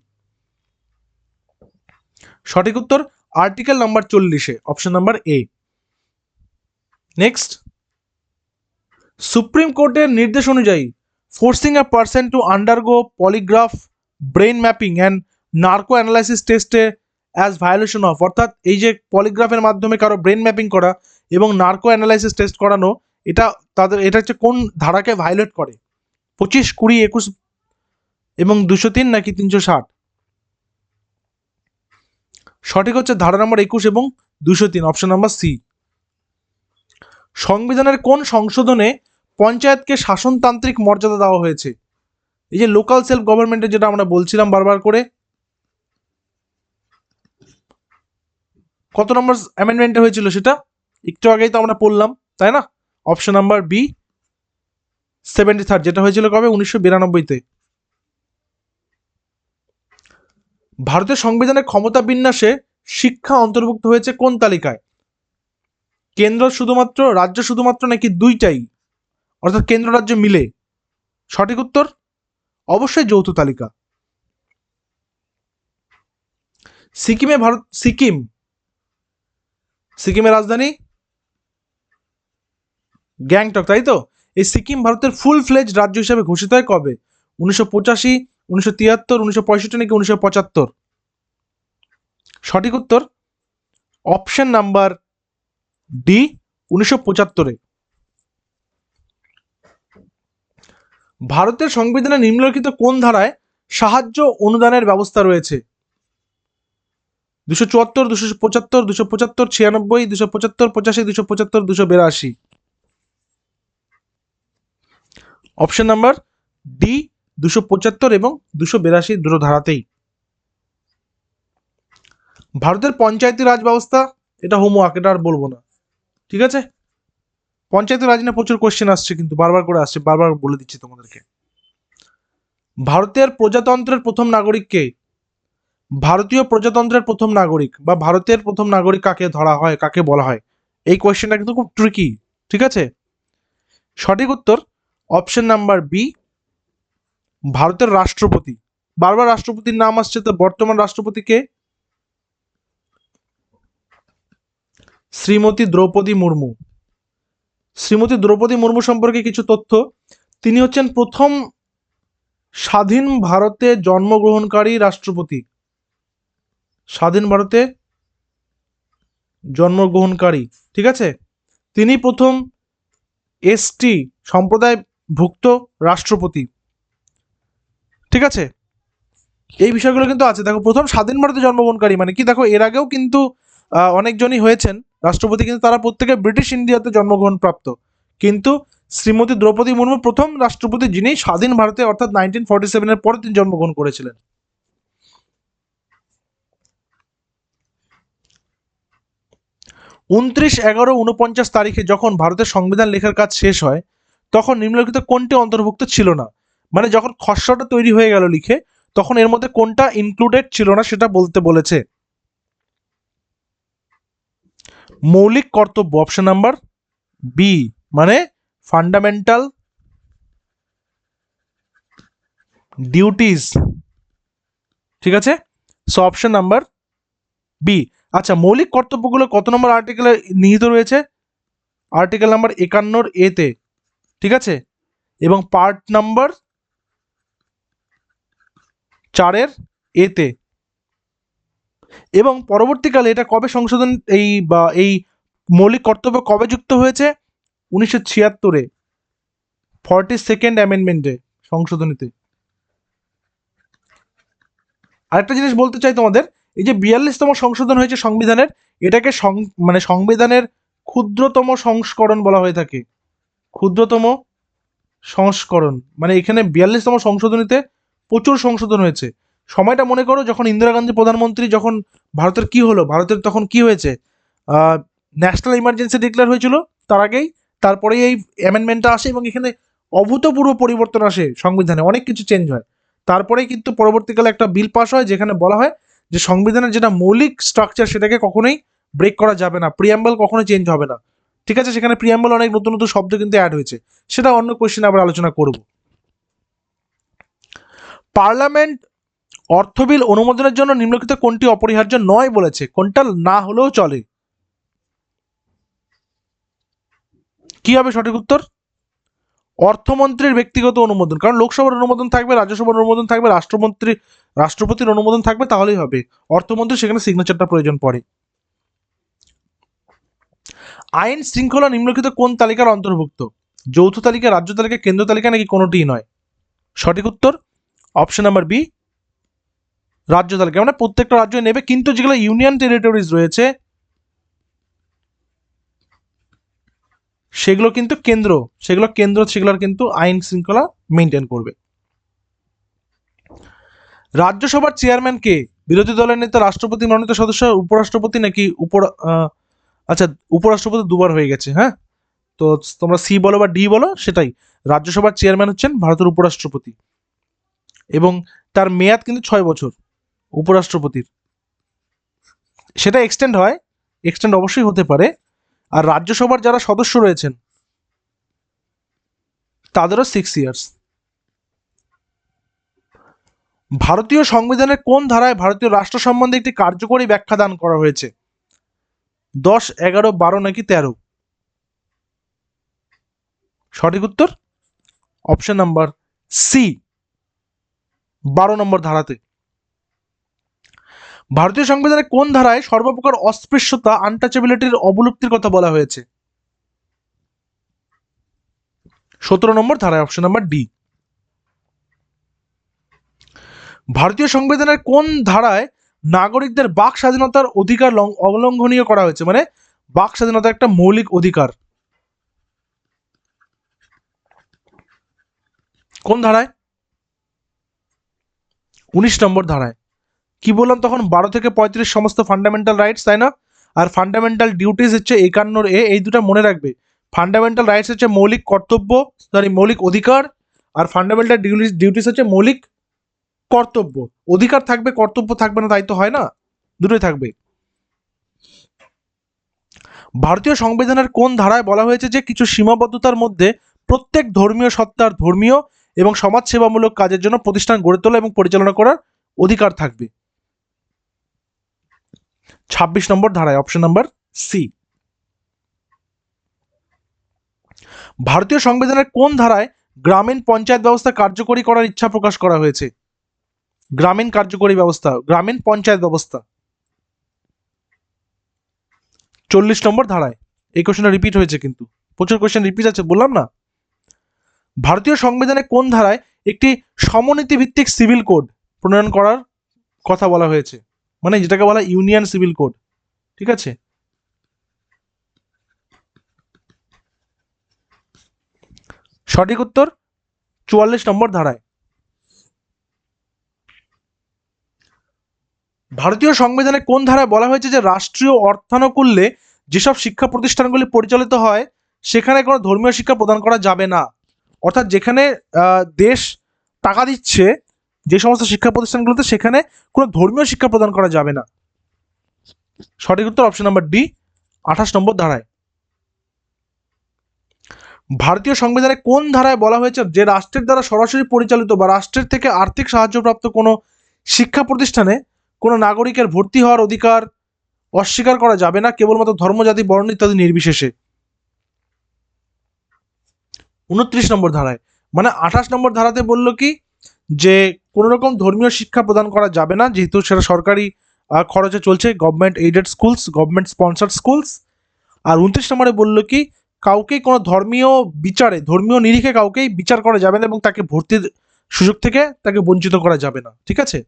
সঠিক উত্তর আর্টিকেল নাম্বার 40-এ, option number A. Next, supreme কোর্টের নির্দেশ অনুযায়ী forcing a person to undergo polygraph, brain mapping and narco analysis টেস্টে অ্যাজ ভায়োলেশন অফ, অর্থাৎ এই যে পলিগ্রাফের মাধ্যমে কারো ব্রেন ম্যাপিং করা এবং নার্কো অ্যানালাইসিস টেস্ট করানো, এটা হচ্ছে কোন ধারাকে ভায়োলেট করে? 25, 20, 21 এবং 203 নাকি 360? সঠিক হচ্ছে ধারা নম্বর 21 এবং 203, অপশন নাম্বার সি। সংবিধানের কোন সংশোধনে পঞ্চায়েতকে শাসনতান্ত্রিক মর্যাদা দেওয়া হয়েছে? এই যে লোকাল সেলফ গভর্নমেন্টের যেটা আমরা বলছিলাম বারবার করে, কত নম্বর অ্যামেন্ডমেন্টে হয়েছিল সেটা? একটু আগেই তো আমরা পড়লাম, তাই না? অপশন নাম্বার বি, 73, যেটা হয়েছিল কবে? 1992-তে। ভারতের সংবিধানের ক্ষমতা বিন্যাসে শিক্ষা অন্তর্ভুক্ত হয়েছে কোন তালিকায়? কেন্দ্র শুধুমাত্র, রাজ্য শুধুমাত্র, নাকি দুইটাই, অর্থাৎ কেন্দ্র রাজ্য মিলে? সঠিক উত্তর অবশ্যই যৌথ তালিকা। সিকিমের রাজধানী গ্যাংটক, তাই তো? এই সিকিম ভারতের ফুল ফ্লেজ রাজ্য হিসেবে ঘোষিত হয় কবে? 1985, 1973, 1965 নাকি 1975? সঠিক উত্তর অপশন নাম্বার ডি, 1975-এ। ভারতের সংবিধানে নিম্নলিখিত কোন ধারায় সাহায্য অনুদানের ব্যবস্থা রয়েছে? 274, 275, 275, 96, 275, 85, 275, 282? অপশন নাম্বার ডি, 275 এবং 282 দুটো ধারাতেই। ভারতের পঞ্চায়েতি রাজ ব্যবস্থা, এটা হোমওয়ার্ক, এটা আর বলবো না, ঠিক আছে? পঞ্চায়েতি রাজ নিয়ে প্রচুর কোশ্চেন আসছে, কিন্তু বারবার করে আসছে, বারবার বলে দিচ্ছি তোমাদেরকে। ভারতের প্রজাতন্ত্রের প্রথম নাগরিক কে? ভারতীয় প্রজাতন্ত্রের প্রথম নাগরিক বা ভারতের প্রথম নাগরিক কাকে ধরা হয়, কাকে বলা হয়? এই কোয়েশ্চেনটা কিন্তু খুব ট্রিকি, ঠিক আছে? সঠিক উত্তর অপশন নাম্বার বি, ভারতের রাষ্ট্রপতি। বারবার রাষ্ট্রপতির নাম আসছে, তো বর্তমান রাষ্ট্রপতি কে? শ্রীমতী দ্রৌপদী মুর্মু। শ্রীমতী দ্রৌপদী মুর্মু সম্পর্কে কিছু তথ্য: তিনি হচ্ছেন প্রথম স্বাধীন ভারতে জন্মগ্রহণকারী রাষ্ট্রপতি। স্বাধীন ভারতে জন্মগ্রহণকারী, ঠিক আছে? তিনি প্রথম এসটি সম্প্রদায়ভুক্ত রাষ্ট্রপতি, ঠিক আছে? এই বিষয়গুলো কিন্তু আছে। দেখো, প্রথম স্বাধীন ভারতে জন্মগ্রহণকারী মানে কি? দেখো, এর আগেও কিন্তু অনেকজনই হয়েছেন রাষ্ট্রপতি, কিন্তু তারা প্রত্যেকে ব্রিটিশ ইন্ডিয়াতে জন্মগ্রহণ প্রাপ্ত। কিন্তু শ্রীমতী দ্রৌপদী মুর্মু প্রথম রাষ্ট্রপতি যিনি স্বাধীন ভারতে, অর্থাৎ 1947-এর পরে তিনি জন্মগ্রহণ করেছিলেন। 29/11/49 তারিখে যখন ভারতের সংবিধান লেখার কাজ শেষ হয়, তখন নিম্নলিখিত কোনটি অন্তর্ভুক্ত ছিল না? মানে যখন খসড়াটা তৈরি হয়ে গেল লিখে, তখন এর মধ্যে কোনটা ইনক্লুডেড ছিল না সেটা বলতে বলেছে। মৌলিক কর্তব্য, অপশন নাম্বার বি, মানে ফান্ডামেন্টাল ডিউটিস। ঠিক আছে, সো অপশন নাম্বার বি। আচ্ছা, মৌলিক কর্তব্যগুলো কত নম্বর আর্টিকেলে নিহিত রয়েছে? আর্টিকেল নাম্বার 51 এতে। ঠিক আছে, এবং পার্ট নাম্বার 4 এতে। এবং পরবর্তীকালে এটা কবে সংশোধন, এই মৌলিক কর্তব্য কবে যুক্ত হয়েছে? 1976-এ 42nd অ্যামেন্ডমেন্টে, সংশোধনীতে। আরেকটা জিনিস বলতে চাই তোমাদের, এই যে 42তম সংশোধন হয়েছে সংবিধানের, এটাকে মানে সংবিধানের ক্ষুদ্রতম সংস্করণ বলা হয়ে থাকে। ক্ষুদ্রতম সংস্করণ মানে এখানে 42তম সংশোধনীতে প্রচুর সংশোধন হয়েছে। সময়টা মনে করো যখন ইন্দিরা গান্ধী প্রধানমন্ত্রী, যখন ভারতের কি হলো, ভারতের তখন কি হয়েছে, ন্যাশনাল ইমার্জেন্সি ডিক্লেয়ার হয়েছিল তার আগেই, তারপরেই এই অ্যামেন্ডমেন্টটা আসে এবং এখানে অভূতপূর্ব পরিবর্তন আসে সংবিধানে, অনেক কিছু চেঞ্জ হয়। তারপরেই কিন্তু পরবর্তীকালে একটা বিল পাস হয় যেখানে বলা হয় যে সংবিধানের যেটা মৌলিক স্ট্রাকচার সেটাকে কখনোই ব্রেক করা যাবে না, প্রিয়াম্বল কখনোই চেঞ্জ হবে না। ঠিক আছে, সেখানে প্রিয়াম্বল অনেক নতুন নতুন শব্দ কিন্তু অ্যাড হয়েছে, সেটা অন্য কোয়েশ্চেনে আবার আলোচনা করব। পার্লামেন্ট অর্থ বিল অনুমোদনের জন্য নিম্নলিখিত কোনটি অপরিহার্য নয় বলেছে? কোনটা না হলেও চলে? কি হবে সঠিক উত্তর? অর্থমন্ত্রীর ব্যক্তিগত অনুমোদন, কারণ লোকসভার অনুমোদন থাকবে, রাজ্যসভার অনুমোদন থাকবে, রাষ্ট্রপতির অনুমোদন থাকবে, তাহলেই হবে। অর্থমন্ত্রী সেখানে সিগনেচারটা প্রয়োজন পড়ে। আইন শৃঙ্খলা নিম্নলিখিত কোন তালিকার অন্তর্ভুক্ত? যৌথ তালিকা, রাজ্য তালিকা, কেন্দ্র তালিকা, নাকি কোনোটিই নয়? সঠিক উত্তর অপশন নাম্বার বি, রাজ্য তালিকা। মানে প্রত্যেকটা রাজ্য নেবে, কিন্তু যেগুলো ইউনিয়ন টেরিটরিজ রয়েছে সেগুলো কিন্তু সেগুলোর কিন্তু আইন শৃঙ্খলা মেনটেন করবে। রাজ্যসভার চেয়ারম্যান কে? বিরোধী দলের নেতা, রাষ্ট্রপতি মনোনীত সদস্য, উপরাষ্ট্রপতি, নাকি আচ্ছা, উপরাষ্ট্রপতি দুবার হয়ে গেছে, হ্যাঁ, তো তোমরা সি বলো বা ডি বলো, সেটাই। রাজ্যসভার চেয়ারম্যান হচ্ছেন ভারতের উপরাষ্ট্রপতি এবং তার মেয়াদ কিন্তু 6 বছর উপরাষ্ট্রপতির। সেটা এক্সটেন্ড অবশ্যই হতে পারে। আর রাজ্যসভার যারা সদস্য রয়েছেন তাদেরও 6 ইয়ার্স। ভারতীয় সংবিধানের কোন ধারায় ভারতীয় রাষ্ট্র সম্বন্ধে একটি কার্যকরী ব্যাখ্যা দান করা হয়েছে? 10, 11, 12, নাকি 13? সঠিক উত্তর অপশন নাম্বার সি, 12 নম্বর ধারাতে। ভারতীয় সংবিধানের কোন ধারায় সর্বপ্রকার অস্পৃশ্যতা, আনটাচেবিলিটির অবলুপ্তির কথা বলা হয়েছে? 17 নম্বর ধারায়, অপশন নাম্বার ডি। ভারতীয় সংবিধানের কোন ধারায় নাগরিকদের বাক স্বাধীনতার অধিকার অলঙ্ঘনীয় করা হয়েছে? মানে বাক স্বাধীনতা একটা মৌলিক অধিকার, কোন ধারায়? 19 নম্বর ধারায়। কি বললাম তখন, 12 থেকে 35 সমস্ত ফান্ডামেন্টাল রাইটস, তাই না? আর ফান্ডামেন্টাল ডিউটিস হচ্ছে 51 এই দুটা মনে রাখবে। ফান্ডামেন্টাল রাইটস হচ্ছে মৌলিক কর্তব্য, মৌলিক অধিকার, আর ফান্ডামেন্টাল ডিউটিস হচ্ছে মৌলিক কর্তব্য। অধিকার থাকবে, কর্তব্য থাকবে না, তাই তো হয় না, দুটোই থাকবে। ভারতীয় সংবিধানের কোন ধারায় বলা হয়েছে যে কিছু সীমাবদ্ধতার মধ্যে প্রত্যেক ধর্মীয় সত্তার ধর্মীয় এবং সমাজসেবামূলক কাজের জন্য প্রতিষ্ঠান গড়ে তোলা এবং পরিচালনা করার অধিকার থাকবে? 26 নম্বর ধারায়, অপশন নাম্বার সি। ভারতীয় সংবিধানের কোন ধারায় গ্রামীণ পঞ্চায়েত ব্যবস্থা কার্যকরী করার ইচ্ছা প্রকাশ করা হয়েছে? গ্রামীণ পঞ্চায়েত ব্যবস্থা 40 নম্বর ধারায়। এই কোশ্চেনটা রিপিট হয়েছে, কিন্তু প্রচুর কোশ্চেন রিপিট আছে, বললাম না। ভারতীয় সংবিধানে কোন ধারায় একটি সমনীতি ভিত্তিক সিভিল কোড প্রণয়ন করার কথা বলা হয়েছে? মানে যেটাকে বলা ইউনিয়ন সিভিল কোড। ঠিক আছে, সঠিক উত্তর 44 নম্বর ধারায়। ভারতীয় সংবিধানে কোন ধারায় বলা হয়েছে যে রাষ্ট্রীয় অর্থানুকূল্যে যেসব শিক্ষা প্রতিষ্ঠানগুলি পরিচালিত হয় সেখানে কোনো ধর্মীয় শিক্ষা প্রদান করা যাবে না? অর্থাৎ যেখানে দেশ টাকা দিচ্ছে যে সমস্ত শিক্ষা প্রতিষ্ঠানগুলোতে সেখানে কোনো ধর্মীয় শিক্ষা প্রদান করা যাবে না। সঠিক উত্তর অপশন নাম্বার ডি, 28 নম্বর ধারায়। ভারতীয় সংবিধানে কোন ধারায় বলা হয়েছে যে রাষ্ট্রের দ্বারা সরাসরি পরিচালিত বা রাষ্ট্রের থেকে আর্থিক সাহায্যপ্রাপ্ত কোনো শিক্ষা প্রতিষ্ঠানে কোনো নাগরিকের ভর্তি হওয়ার অধিকার অস্বীকার করা যাবে না, কেবলমাত্র ধর্ম, জাতি, বর্ণ ইত্যাদি নির্বিশেষে? 29 নম্বর ধারায়। মানে 28 নম্বর ধারাতে বললো কি যে কোনো রকম ধর্মীয় শিক্ষা প্রদান করা যাবে না, যেহেতু সেটা সরকারি খরচে চলছে, government aided schools, government sponsored schools. আর 29 নম্বরে বললো কি কাউকেই কোনো ধর্মীয় বিচারে, ধর্মীয় নিরিখে কাউকেই বিচার করা যাবে না এবং তাকে ভর্তির সুযোগ থেকে তাকে বঞ্চিত করা যাবে না। ঠিক আছে।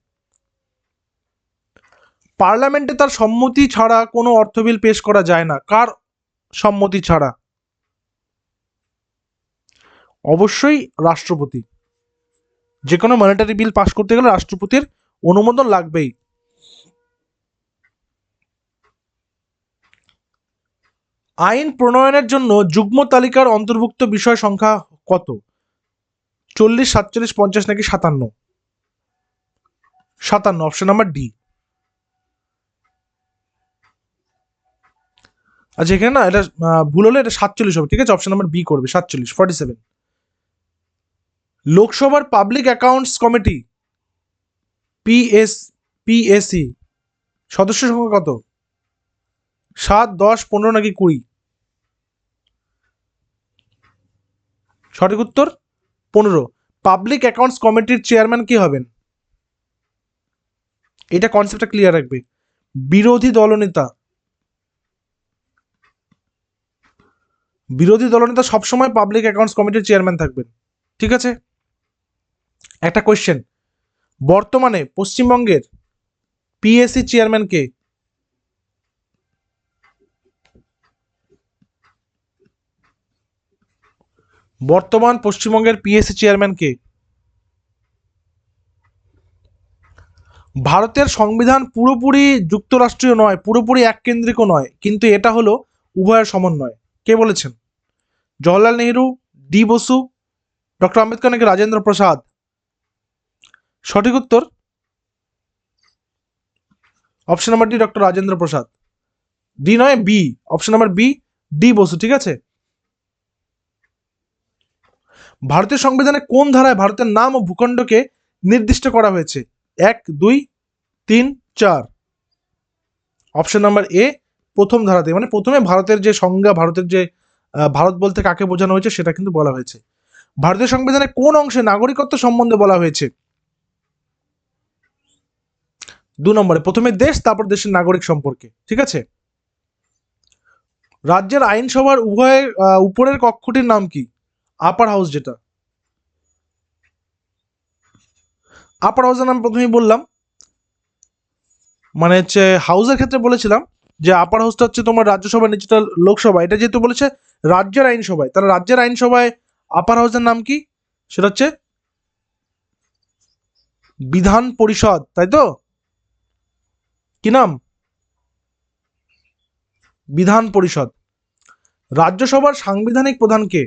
পার্লামেন্টে তার সম্মতি ছাড়া কোনো অর্থ বিল পেশ করা যায় না। কার সম্মতি ছাড়া? অবশ্যই রাষ্ট্রপতি। যে কোনো মনিটারি বিল পাস করতে গেলে রাষ্ট্রপতির অনুমোদন লাগবেই। আইন প্রণয়নের জন্য যুগ্ম তালিকার অন্তর্ভুক্ত বিষয় সংখ্যা কত? 40, 47, 50 নাকি 57? 57, অপশন নাম্বার ডি। আচ্ছা এখানে না এটা ভুল হলে এটা 47 হবে। ঠিক আছে, অপশন নাম্বার বি করবে, 47, 47। লোকসভার পাবলিক অ্যাকাউন্টস কমিটি পিএসি সদস্য সংখ্যা কত? 7, 10, 15 নাকি 20? সঠিক উত্তর 15। পাবলিক অ্যাকাউন্টস কমিটির চেয়ারম্যান কি হবেন? এটা কনসেপ্টটা ক্লিয়ার রাখবে। বিরোধী দলনেতা। বিরোধী দলনেতা সবসময় পাবলিক অ্যাকাউন্টস কমিটির চেয়ারম্যান থাকবেন। ঠিক আছে। একটা কোয়েশ্চেন, বর্তমানে পশ্চিমবঙ্গের পিএসসি চেয়ারম্যান কে? বর্তমান পশ্চিমবঙ্গের পিএসসি চেয়ারম্যান কে? ভারতের সংবিধান পুরোপুরি যুক্তরাষ্ট্রীয় নয়, পুরোপুরি এককেন্দ্রিকও নয়, কিন্তু এটা হলো উভয়ের সমন্বয়। কে বলেছেন? জওহরলাল নেহরু, ডি বসু, ডক্টর আম্বেদকর নাকি রাজেন্দ্র প্রসাদ? সঠিক উত্তর option number D, doctor Rajendra Prasad. D নয়, B, option number B, D Basu. ঠিক আছে। ভারতীয় সংবিধানে কোন ধারায় ভারতের নাম ও ভূখণ্ডকে নির্দিষ্ট করা হয়েছে? 1, 2, 3, 4? অপশন নাম্বার এ, প্রথম ধারাতে। মানে প্রথমে ভারতের যে সংজ্ঞা, ভারতের যে ভারত বলতে কাকে বোঝানো হয়েছে সেটা কিন্তু বলা হয়েছে। ভারতীয় সংবিধানে কোন অংশে নাগরিকত্ব সম্বন্ধে বলা হয়েছে? 2 নম্বরে, প্রথমে দেশ, তারপর দেশের নাগরিক সম্পর্কে। ঠিক আছে। রাজ্যের আইনসভার উপরের কক্ষটির নাম কি? আপার হাউস যেটা। আপার হাউসের নাম প্রথমেই বললাম, মানে হচ্ছে হাউসের ক্ষেত্রে বলেছিলাম যে আপার হাউসটা হচ্ছে তোমার রাজ্যসভা, নিচেটা লোকসভা। এটা যেহেতু বলেছে রাজ্যের আইনসভায়, তাহলে রাজ্যের আইনসভায় আপার হাউসের নাম কি? সেটা হচ্ছে বিধান পরিষদ, তাই তো? কি নাম? বিধান পরিষদ। রাজ্যসভার সাংবিধানিক প্রধান কে?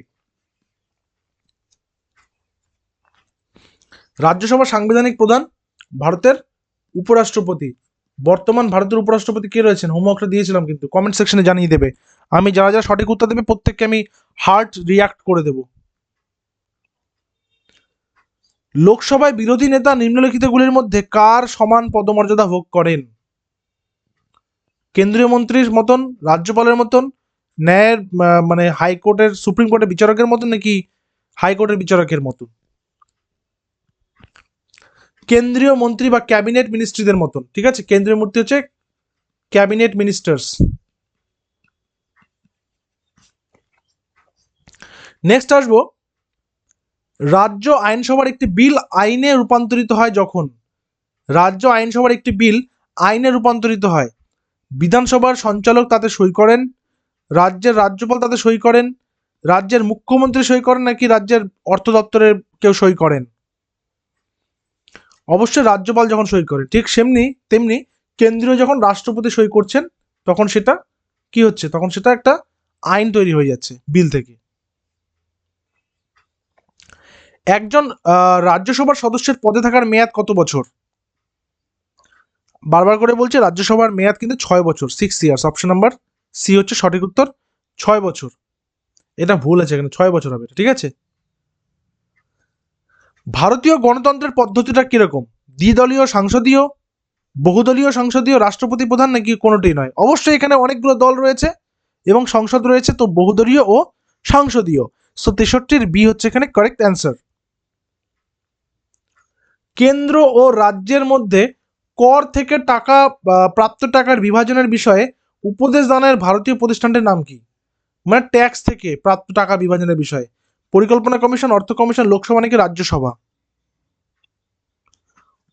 রাজ্যসভার সাংবিধানিক প্রধান ভারতের উপরাষ্ট্রপতি। বর্তমান ভারতের উপরাষ্ট্রপতি কে রয়েছেন? হোমওয়ার্কটা দিয়েছিলাম, কিন্তু কমেন্ট সেকশনে জানিয়ে দেবে। আমি যারা যারা সঠিক উত্তর দেবে প্রত্যেককে আমি হার্ট রিয়াক্ট করে দেব। লোকসভায় বিরোধী নেতা নিম্নলিখিতগুলির মধ্যে কার সমান পদমর্যাদা ভোগ করেন? কেন্দ্রীয় মন্ত্রীর মতন, রাজ্যপালের মতন, ন্যায়ের মানে হাইকোর্টের, সুপ্রিম কোর্টের বিচারকের মতন, নাকি হাইকোর্টের বিচারকের মতন? কেন্দ্রীয় মন্ত্রী বা ক্যাবিনেট মিনিস্ট্রিদের মতন। ঠিক আছে, কেন্দ্রীয় মন্ত্রী হচ্ছে ক্যাবিনেট মিনিস্টার্স। নেক্সট আসবো, রাজ্য আইনসভার একটি বিল আইনে রূপান্তরিত হয় যখন? রাজ্য আইনসভার একটি বিল আইনে রূপান্তরিত হয়, বিধানসভার সঞ্চালক তাতে সই করেন, রাজ্যের রাজ্যপাল তাতে সই করেন, রাজ্যের মুখ্যমন্ত্রী সই করেন, নাকি রাজ্যের অর্থ দপ্তরের কেউ সই করেন? অবশ্যই রাজ্যপাল যখন সই করে। ঠিক তেমনি কেন্দ্রীয় যখন রাষ্ট্রপতি সই করছেন তখন সেটা কি হচ্ছে? তখন সেটা একটা আইন তৈরি হয়ে যাচ্ছে বিল থেকে। একজন রাজ্যসভার সদস্যের পদে থাকার মেয়াদ কত বছর? বারবার করে বলছি, রাজ্যসভার মেয়াদ কিন্তু 6 বছর, 6 ইয়ার্স। অপশন নাম্বার সি হচ্ছে সঠিক উত্তর, 6 বছর। এটা ভুল আছে, এখানে 6 বছর হবে, ঠিক আছে। ভারতীয় গণতন্ত্রের পদ্ধতিটা কিরকম? দ্বিদলীয় সংসদীয়, বহুদলীয় সংসদীয়, রাষ্ট্রপতি প্রধান, নাকি কোনোটাই নয়? অবশ্যই এখানে অনেকগুলো দল রয়েছে এবং সংসদ রয়েছে, তো বহুদলীয় ও সংসদীয়। সো 63-র বি হচ্ছে এখানে কারেক্ট অ্যান্সার। কেন্দ্র ও রাজ্যের মধ্যে কর থেকে টাকা প্রাপ্ত টাকার বিভাজনের বিষয়ে উপদেশ দানের ভারতীয় প্রতিষ্ঠানটির নাম কি? মানে ট্যাক্স থেকে প্রাপ্ত টাকা বিভাজনের বিষয়ে। পরিকল্পনা কমিশন, অর্থ কমিশন, লোকসভা, নাকি রাজ্যসভা?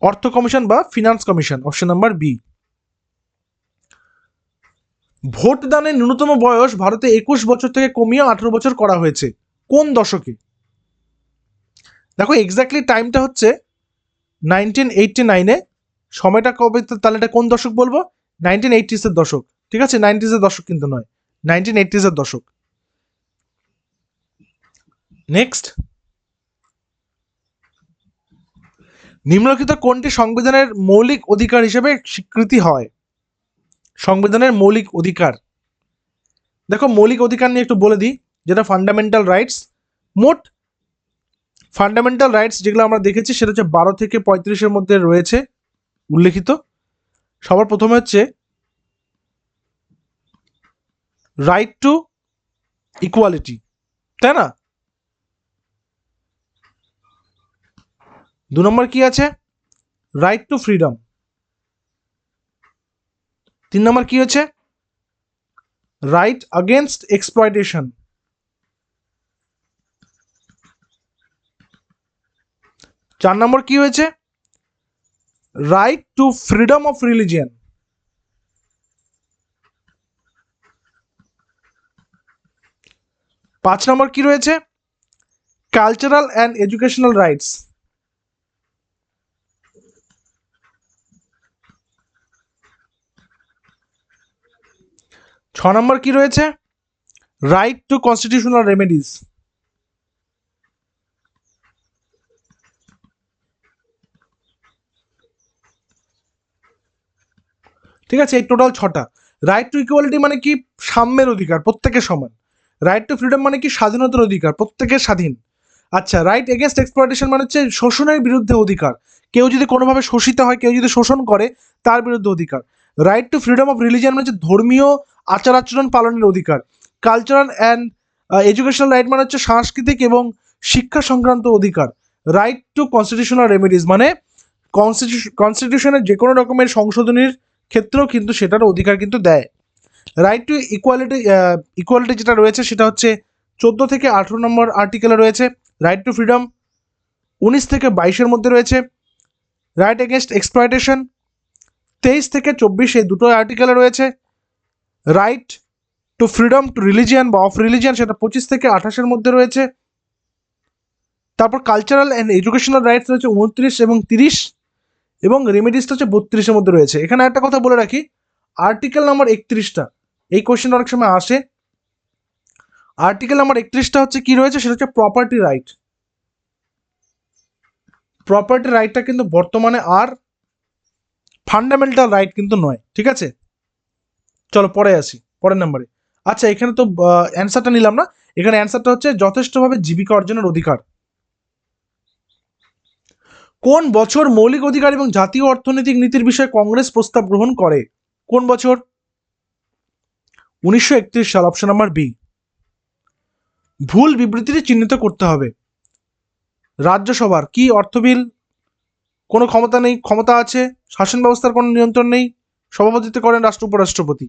অর্থ কমিশন বা finance commission, option number B. Vote দানের ন্যূনতম বয়স ভারতে 21 বছর থেকে কমিয়ে 18 বছর করা হয়েছে কোন দশকে? দেখো এক্স্যাক্টলি টাইমটা হচ্ছে 1989-এ। সময়টা কবে, তাহলে এটা কোন দশক বলবো? 1980s-এর দশক, ঠিক আছে। 90s-এর দশক কিন্তু নয়, 1980s-এর দশক। নেক্সট, নিম্নলিখিত কোনটি সংবিধানের মৌলিক অধিকার হিসেবে স্বীকৃতি হয়? সংবিধানের মৌলিক অধিকার, দেখো মৌলিক অধিকার নিয়ে একটু বলে দিই, যেটা ফান্ডামেন্টাল রাইটস। মোট ফান্ডামেন্টাল রাইটস যেগুলো আমরা দেখেছি সেটা হচ্ছে 12 থেকে 35-এর মধ্যে রয়েছে উল্লেখিত। সবার প্রথমে হচ্ছে রাইট টু ইকুয়ালিটি, তাই না? 2 নম্বর কি আছে? Right two freedom. 3 নম্বর কি হচ্ছে? Right against exploitation. 4 নম্বর কি হয়েছে? Right two freedom of religion. 5 নম্বর কি রয়েছে? Cultural and educational rights. 6 নম্বর কি রয়েছে? Right two constitutional remedies. ঠিক আছে, এই টোটাল 6টা। রাইট টু ইকুয়ালিটি মানে কি? সাম্যের অধিকার, প্রত্যেকের সমান। রাইট টু ফ্রিডম মানে কি? স্বাধীনতার অধিকার, প্রত্যেকের স্বাধীন। আচ্ছা, রাইট এগেনস্ট এক্সপ্লয়টেশন মানে হচ্ছে শোষণের বিরুদ্ধে অধিকার, কেউ যদি কোনোভাবে শোষিত হয়, কেউ যদি শোষণ করে তার বিরুদ্ধে অধিকার। Right two freedom of religion মানে হচ্ছে ধর্মীয় আচার আচরণ পালনের অধিকার। কালচারাল অ্যান্ড এডুকেশনাল রাইট মানে হচ্ছে সাংস্কৃতিক এবং শিক্ষা সংক্রান্ত অধিকার। রাইট টু কনস্টিটিউশনাল রেমেডিজ মানে কনস্টিটিউশনের যে কোনো রকমের সংশোধনীর ক্ষেত্রেও কিন্তু সেটার অধিকার কিন্তু দেয়। রাইট টু ইকুয়ালিটি, ইকুয়ালিটি যেটা রয়েছে সেটা হচ্ছে 14 থেকে 18 নম্বর আর্টিকেলে রয়েছে। রাইট টু ফ্রিডম 19 থেকে 22-এর মধ্যে রয়েছে। রাইট এগেনস্ট এক্সপ্লয়টেশন 23 থেকে 24 এই দুটো আর্টিকেলে রয়েছে। Right two freedom two religion বা অফ রিলিজিয়ান সেটা 25 থেকে 28-এর মধ্যে রয়েছে। তারপর কালচারাল অ্যান্ড এডুকেশনাল রাইটস রয়েছে 29 এবং 30, এবং রেমিডিসটা হচ্ছে 32-এর মধ্যে রয়েছে। এখানে একটা কথা বলে রাখি, আর্টিকেল নাম্বার 31টা, এই কোশ্চেন অনেক সময় আসে। আর্টিকেল নাম্বার 31টা হচ্ছে কি রয়েছে? সেটা হচ্ছে প্রপার্টি রাইট। প্রপার্টি রাইটটা কিন্তু বর্তমানে আর ফান্ডামেন্টাল রাইট কিন্তু নয়, ঠিক আছে। চলো পরে আসি, পরের নাম্বারে। আচ্ছা, এখানে তো অ্যান্সারটা নিলাম না, এখানে অ্যান্সারটা হচ্ছে যথেষ্টভাবে জীবিকা অর্জনের অধিকার। কোন বছর মৌলিক অধিকার এবং জাতীয় অর্থনৈতিক নীতির বিষয়ে কংগ্রেস প্রস্তাব গ্রহণ করে? কোন বছর? 1931 সাল, অপশন নাম্বার বি। ভুল বিবৃতিটি চিহ্নিত করতে হবে। রাজ্যসভার কি অর্থ বিল? কোনো ক্ষমতা নেই, ক্ষমতা আছে, শাসন ব্যবস্থার কোনো নিয়ন্ত্রণ নেই, সভাপতিত্ব করেন রাষ্ট্র উপরাষ্ট্রপতি।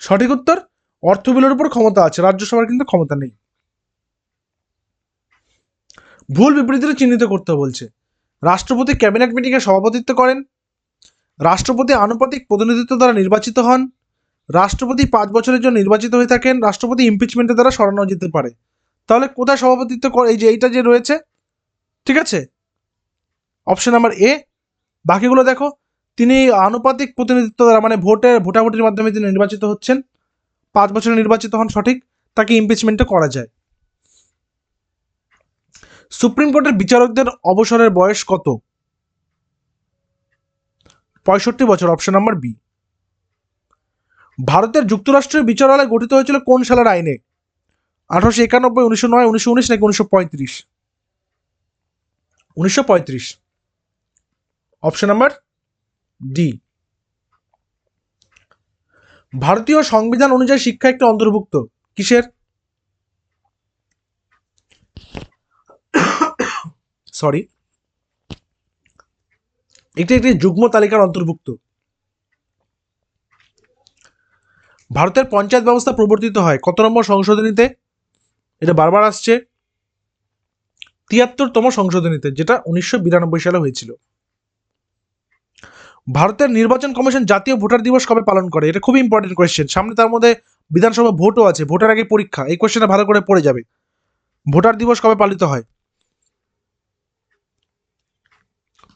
সঠিক উত্তর, অর্থ বিলের উপর ক্ষমতা আছে, রাজ্যসভার কিন্তু ক্ষমতা নেই। ভুল বিবৃতিটি চিহ্নিত করতে বলছে। রাষ্ট্রপতি ক্যাবিনেট মিটিংয়ে সভাপতিত্ব করেন, রাষ্ট্রপতি আনুপাতিক প্রতিনিধিত্ব দ্বারা নির্বাচিত হন, রাষ্ট্রপতি 5 বছরের জন্য নির্বাচিত হয়ে থাকেন, রাষ্ট্রপতি ইমপিচমেন্টের দ্বারা সরানো যেতে পারে। তাহলে কোথায় সভাপতিত্ব করে? এই যে এইটা যে রয়েছে, ঠিক আছে, অপশন নাম্বার এ। বাকিগুলো দেখো, তিনি আনুপাতিক প্রতিনিধিত্ব দ্বারা মানে ভোটাভুটির মাধ্যমে তিনি নির্বাচিত হচ্ছেন, 5 বছরে নির্বাচিত হন, সঠিক, তাকে ইমপিচমেন্টও করা যায়। সুপ্রিম কোর্টের বিচারকদের অবসরের বয়স কত? 65 বছর, অপশন নাম্বার বি। ভারতের যুক্তরাষ্ট্রের বিচারালয় গঠিত হয়েছিল কোন সালের আইনে? 1891, 1909, 1919 নাকি 1935? 1935, অপশন নাম্বার ডি। ভারতীয় সংবিধান অনুযায়ী শিক্ষা একটি অন্তর্ভুক্ত কিসের? সরি, একটি যুগ্ম তালিকার অন্তর্ভুক্ত। ভারতের পঞ্চায়েত ব্যবস্থা প্রবর্তিত হয় কত নম্বর সংশোধনীতে? এটা বারবার আসছে, 73তম সংশোধনীতে, যেটা 1992 সালে হয়েছিল। ভারতের নির্বাচন কমিশন জাতীয় ভোটার দিবস কবে পালন করে? এটা খুব ইম্পর্টেন্ট কোয়েশ্চেন, সামনে তার মধ্যে বিধানসভা ভোটও আছে, ভোটের আগে পরীক্ষা, এই কোয়েশ্চেনটা ভালো করে পড়ে যাবে। ভোটার দিবস কবে পালিত হয়?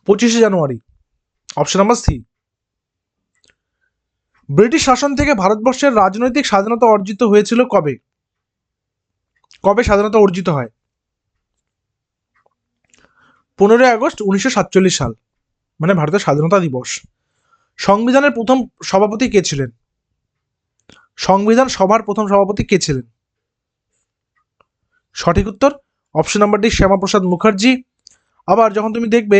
25শে জানুয়ারি, অপশন নাম্বার সি। ব্রিটিশ শাসন থেকে ভারতবর্ষের রাজনৈতিক স্বাধীনতা অর্জিত হয়েছিল কবে? কবে স্বাধীনতা অর্জিত হয়? 15 আগস্ট 1947 সাল, মানে ভারতের স্বাধীনতা দিবস। সংবিধানের প্রথম সভাপতি কে ছিলেন? সংবিধান সভার প্রথম সভাপতি কে ছিলেন? সঠিক উত্তর option number D, Shyama Prasad Mukherjee. আবার যখন তুমি দেখবে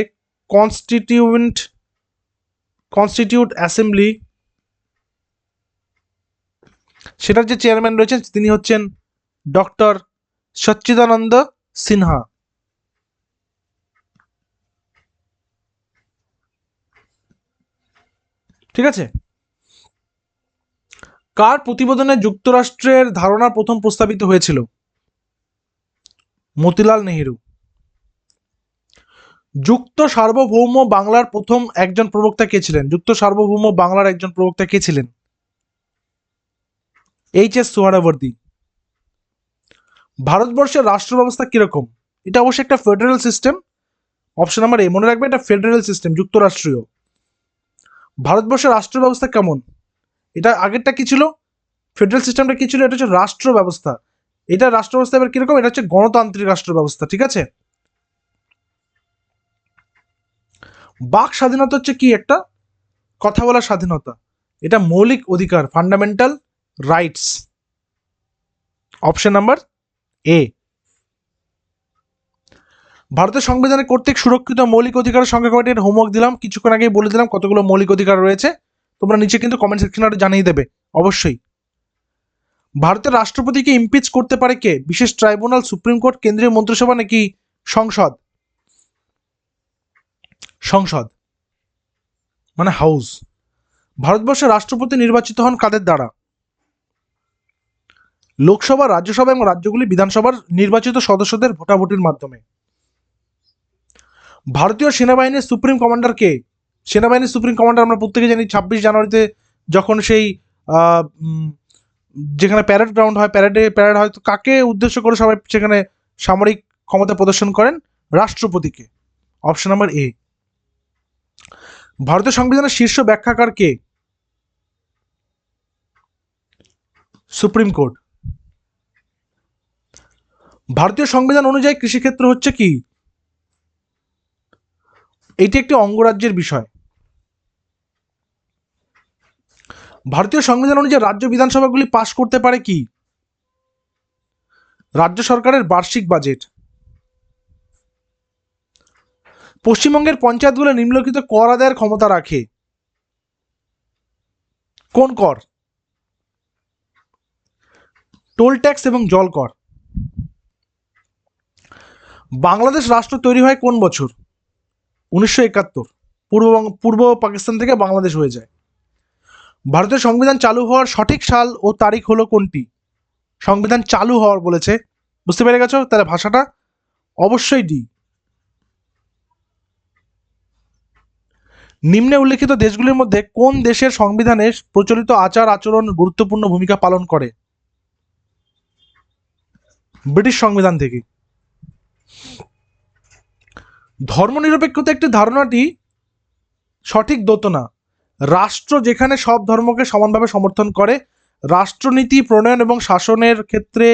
কনস্টিটিউট অ্যাসেম্বলি, সেটার যে চেয়ারম্যান রয়েছেন তিনি হচ্ছেন ডক্টর সচ্চিদানন্দ সিনহা। ঠিক আছে। কার প্রতিবেদনে যুক্তরাষ্ট্রের ধারণা প্রথম প্রস্তাবিত হয়েছিল? মতিলাল নেহেরু। যুক্ত সার্বভৌম বাংলার প্রথম একজন প্রবক্তা কে ছিলেন? যুক্ত সার্বভৌম বাংলার একজন প্রবক্তা কে ছিলেন? এইচ.এস. সোহরাওয়ার্দী। ভারতবর্ষের রাষ্ট্র ব্যবস্থা কিরকম? এটা অবশ্যই একটা ফেডারেল সিস্টেম, অপশন নাম্বার এ, মনে রাখবে এটা ফেডারেল সিস্টেম, যুক্তরাষ্ট্রীয়। ভারতবর্ষের রাষ্ট্র ব্যবস্থা কেমন? এটা আগেরটা কি ছিল? ফেডারেল সিস্টেমটা কি ছিল? এটা হচ্ছে রাষ্ট্র ব্যবস্থা। এটা রাষ্ট্র ব্যবস্থা এবার কিরকম? এটা হচ্ছে গণতান্ত্রিক রাষ্ট্র ব্যবস্থা। ঠিক আছে। বাক স্বাধীনতা হচ্ছে কি? একটা কথা বলার স্বাধীনতা, এটা মৌলিক অধিকার, ফান্ডামেন্টাল রাইটস, অপশন নাম্বার এ। ভারতের সংবিধানে কর্তৃক সুরক্ষিত মৌলিক অধিকারের সংখ্যা কয়টি? এর হোমওয়ার্ক দিলাম, কিছুক্ষণ আগেই বলে দিলাম কতগুলো মৌলিক অধিকার রয়েছে, তোমরা নিচে কিন্তু কমেন্ট সেকশনে জানিয়ে দেবে অবশ্যই। ভারতের রাষ্ট্রপতিকে ইমপিচ করতে পারে কে? বিশেষ ট্রাইব্যুনাল, সুপ্রিম কোর্ট, কেন্দ্রীয় মন্ত্রিসভা নাকি সংসদ? সংসদ মানে হাউস। ভারতবর্ষের রাষ্ট্রপতি নির্বাচিত হন কাদের দ্বারা? লোকসভা, রাজ্যসভা এবং রাজ্যগুলি বিধানসভার নির্বাচিত সদস্যদের ভোটাভুটির মাধ্যমে। ভারতীয় সেনাবাহিনীর সুপ্রিম কমান্ডার কে? সেনাবাহিনীর সুপ্রিম কমান্ডার আমরা প্রত্যেকে জানি 26 জানুয়ারিতে যখন সেই যেখানে প্যারেড গ্রাউন্ড হয়, প্যারেড হয়, তো কাকে উদ্দেশ্য করে সবাই সেখানে সামরিক ক্ষমতা প্রদর্শন করেন? রাষ্ট্রপতিকে, অপশন নাম্বার এ। ভারতীয় সংবিধানের শীর্ষ ব্যাখ্যাকার কে? Supreme court. ভারতীয় সংবিধান অনুযায়ী কৃষিক্ষেত্র হচ্ছে কি? এটি একটি অঙ্গরাজ্যের বিষয়। ভারতীয় সংবিধান অনুযায়ী রাজ্য বিধানসভাগুলি পাশ করতে পারে কি? রাজ্য সরকারের বার্ষিক বাজেট। পশ্চিমবঙ্গের পঞ্চায়েতগুলো নিম্নলিখিত কর আদায়ের ক্ষমতা রাখে। কোন কর? টোল ট্যাক্স এবং জল কর। বাংলাদেশ রাষ্ট্র তৈরি হয় কোন বছর? 1971। পূর্ব পাকিস্তান থেকে বাংলাদেশ হয়ে যায়। ভারতের সংবিধান চালু হওয়ার সঠিক সাল ও তারিখ হলো কোনটি? সংবিধান চালু হওয়ার বলেছে, বুঝতে পেরে গেছো? তাহলে ভাষাটা অবশ্যই ডি। নিম্নে উল্লেখিত দেশগুলির মধ্যে কোন দেশের সংবিধানে প্রচলিত আচার আচরণ গুরুত্বপূর্ণ ভূমিকা পালন করে? ব্রিটিশ সংবিধান থেকে। ধর্মনিরপেক্ষতা একটি ধারণাটি সঠিক দোতনা। রাষ্ট্র যেখানে সব ধর্মকে সমানভাবে সমর্থন করে, রাষ্ট্রনীতি প্রণয়ন এবং শাসনের ক্ষেত্রে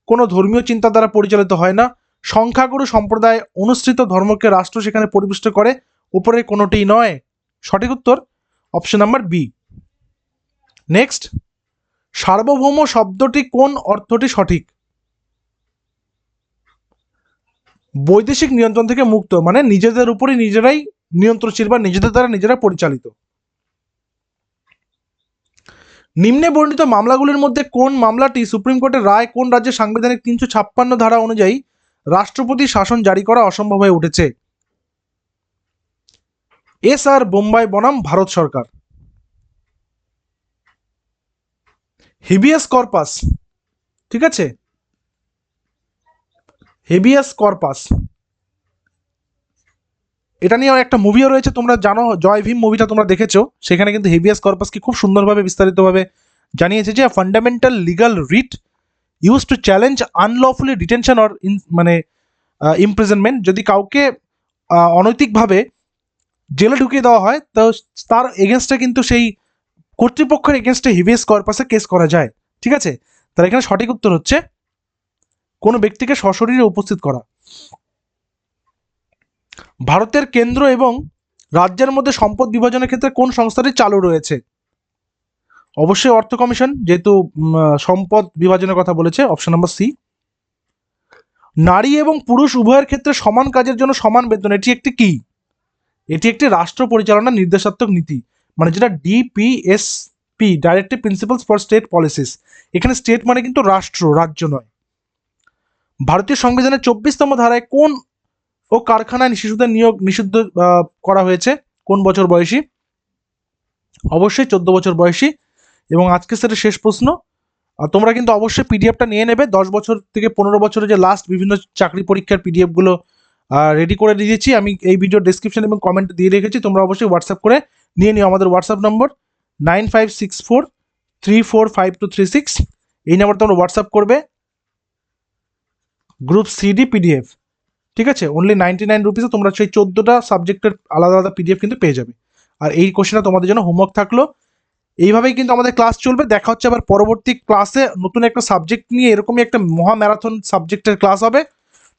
কোনো ধর্মীয় চিন্তা দ্বারা পরিচালিত হয় না, সংখ্যাগুরু সম্প্রদায় অনুসৃত ধর্মকে রাষ্ট্র সেখানে পরিবেষ্ট করে, উপরে কোনোটিই নয়। সঠিক উত্তর অপশন নাম্বার বি। নেক্সট, সার্বভৌম শব্দটি কোন অর্থটি সঠিক? বৈদেশিক নিয়ন্ত্রণ থেকে মুক্ত, মানে নিজেদের উপরই নিজেরাই নিয়ন্ত্রণশীল বা নিজেদের দ্বারা নিজেরা পরিচালিত। নিম্নে বর্ণিত মামলাগুলির মধ্যে কোন মামলাটি সুপ্রিম কোর্টের রায় কোন রাজ্যের সাংবিধানিক 356 ধারা অনুযায়ী রাষ্ট্রপতি শাসন জারি করা অসম্ভব হয়ে উঠেছে? এস আর বোম্বাই বনাম ভারত সরকার। হেবিয়াস কর্পাস, ঠিক আছে, হেবিয়াস কর্পাস, এটা নিয়ে একটা মুভিও রয়েছে, তোমরা জানো, জয় ভীম মুভিটা তোমরা দেখেছো, সেখানে কিন্তু হেবিয়াস কর্পাসকে খুব সুন্দরভাবে বিস্তারিতভাবে জানিয়েছে যে fundamental legal writ use to challenge unlawfully detention or মানে ইমপ্রিজনমেন্ট। যদি কাউকে অনৈতিকভাবে জেলে ঢুকিয়ে দেওয়া হয় তো তার এগেনস্টে কিন্তু সেই কর্তৃপক্ষের এগেনস্টে হেবিয়াস কর্পাসে কেস করা যায়, ঠিক আছে। তাহলে এখানে সঠিক উত্তর হচ্ছে কোনো ব্যক্তিকে সশরীরে উপস্থিত করা। ভারতের কেন্দ্র এবং রাজ্যের মধ্যে সম্পদ বিভাজনের ক্ষেত্রে কোন সংস্থাটি চালু রয়েছে? অবশ্যই অর্থ কমিশন, যেহেতু সম্পদ বিভাজনের কথা বলেছে, অপশন নাম্বার সি। নারী এবং পুরুষ উভয়ের ক্ষেত্রে সমান কাজের জন্য সমান বেতন, এটি একটি কি? এটি একটি রাষ্ট্র পরিচালনা নির্দেশাত্মক নীতি, মানে যেটা DPSP, directive principles for state policies. এখানে স্টেট মানে কিন্তু রাষ্ট্র, রাজ্য নয়। ভারতীয় সংবিধানের 24তম ধারায় কোন ও কারখানায় শিশুদের নিয়োগ নিষিদ্ধ করা হয়েছে? কোন বছর বয়সী? অবশ্যই 14 বছর বয়সী। এবং আজকে সেটা শেষ প্রশ্ন। তোমরা কিন্তু অবশ্যই পিডিএফটা নিয়ে নেবে। 10 বছর থেকে 15 বছরের যে লাস্ট বিভিন্ন চাকরি পরীক্ষার পিডিএফগুলো রেডি করে দিয়েছি আমি, এই ভিডিও ডেসক্রিপশন এবং কমেন্ট দিয়ে রেখেছি, তোমরা অবশ্যই হোয়াটসঅ্যাপ করে নিয়ে নিও। আমাদের হোয়াটসঅ্যাপ নম্বর 9564345236, এই নাম্বার তোমরা হোয়াটসঅ্যাপ করবে গ্রুপ সিডি পিডিএফ, ঠিক আছে। অনলি 99 রুপিসে তোমরা সেই 14টা সাবজেক্টের আলাদা আলাদা পিডিএফ কিন্তু পেয়ে যাবে। আর এই কোশ্চেনটা তোমাদের জন্য হোমওয়ার্ক থাকলো। এইভাবেই কিন্তু আমাদের ক্লাস চলবে। দেখা হচ্ছে আবার পরবর্তী ক্লাসে নতুন একটা সাবজেক্ট নিয়ে, এরকমই একটা মহা ম্যারাথন সাবজেক্টের ক্লাস হবে।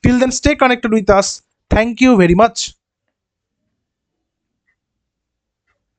Till then stay connected with us. Thank you very much.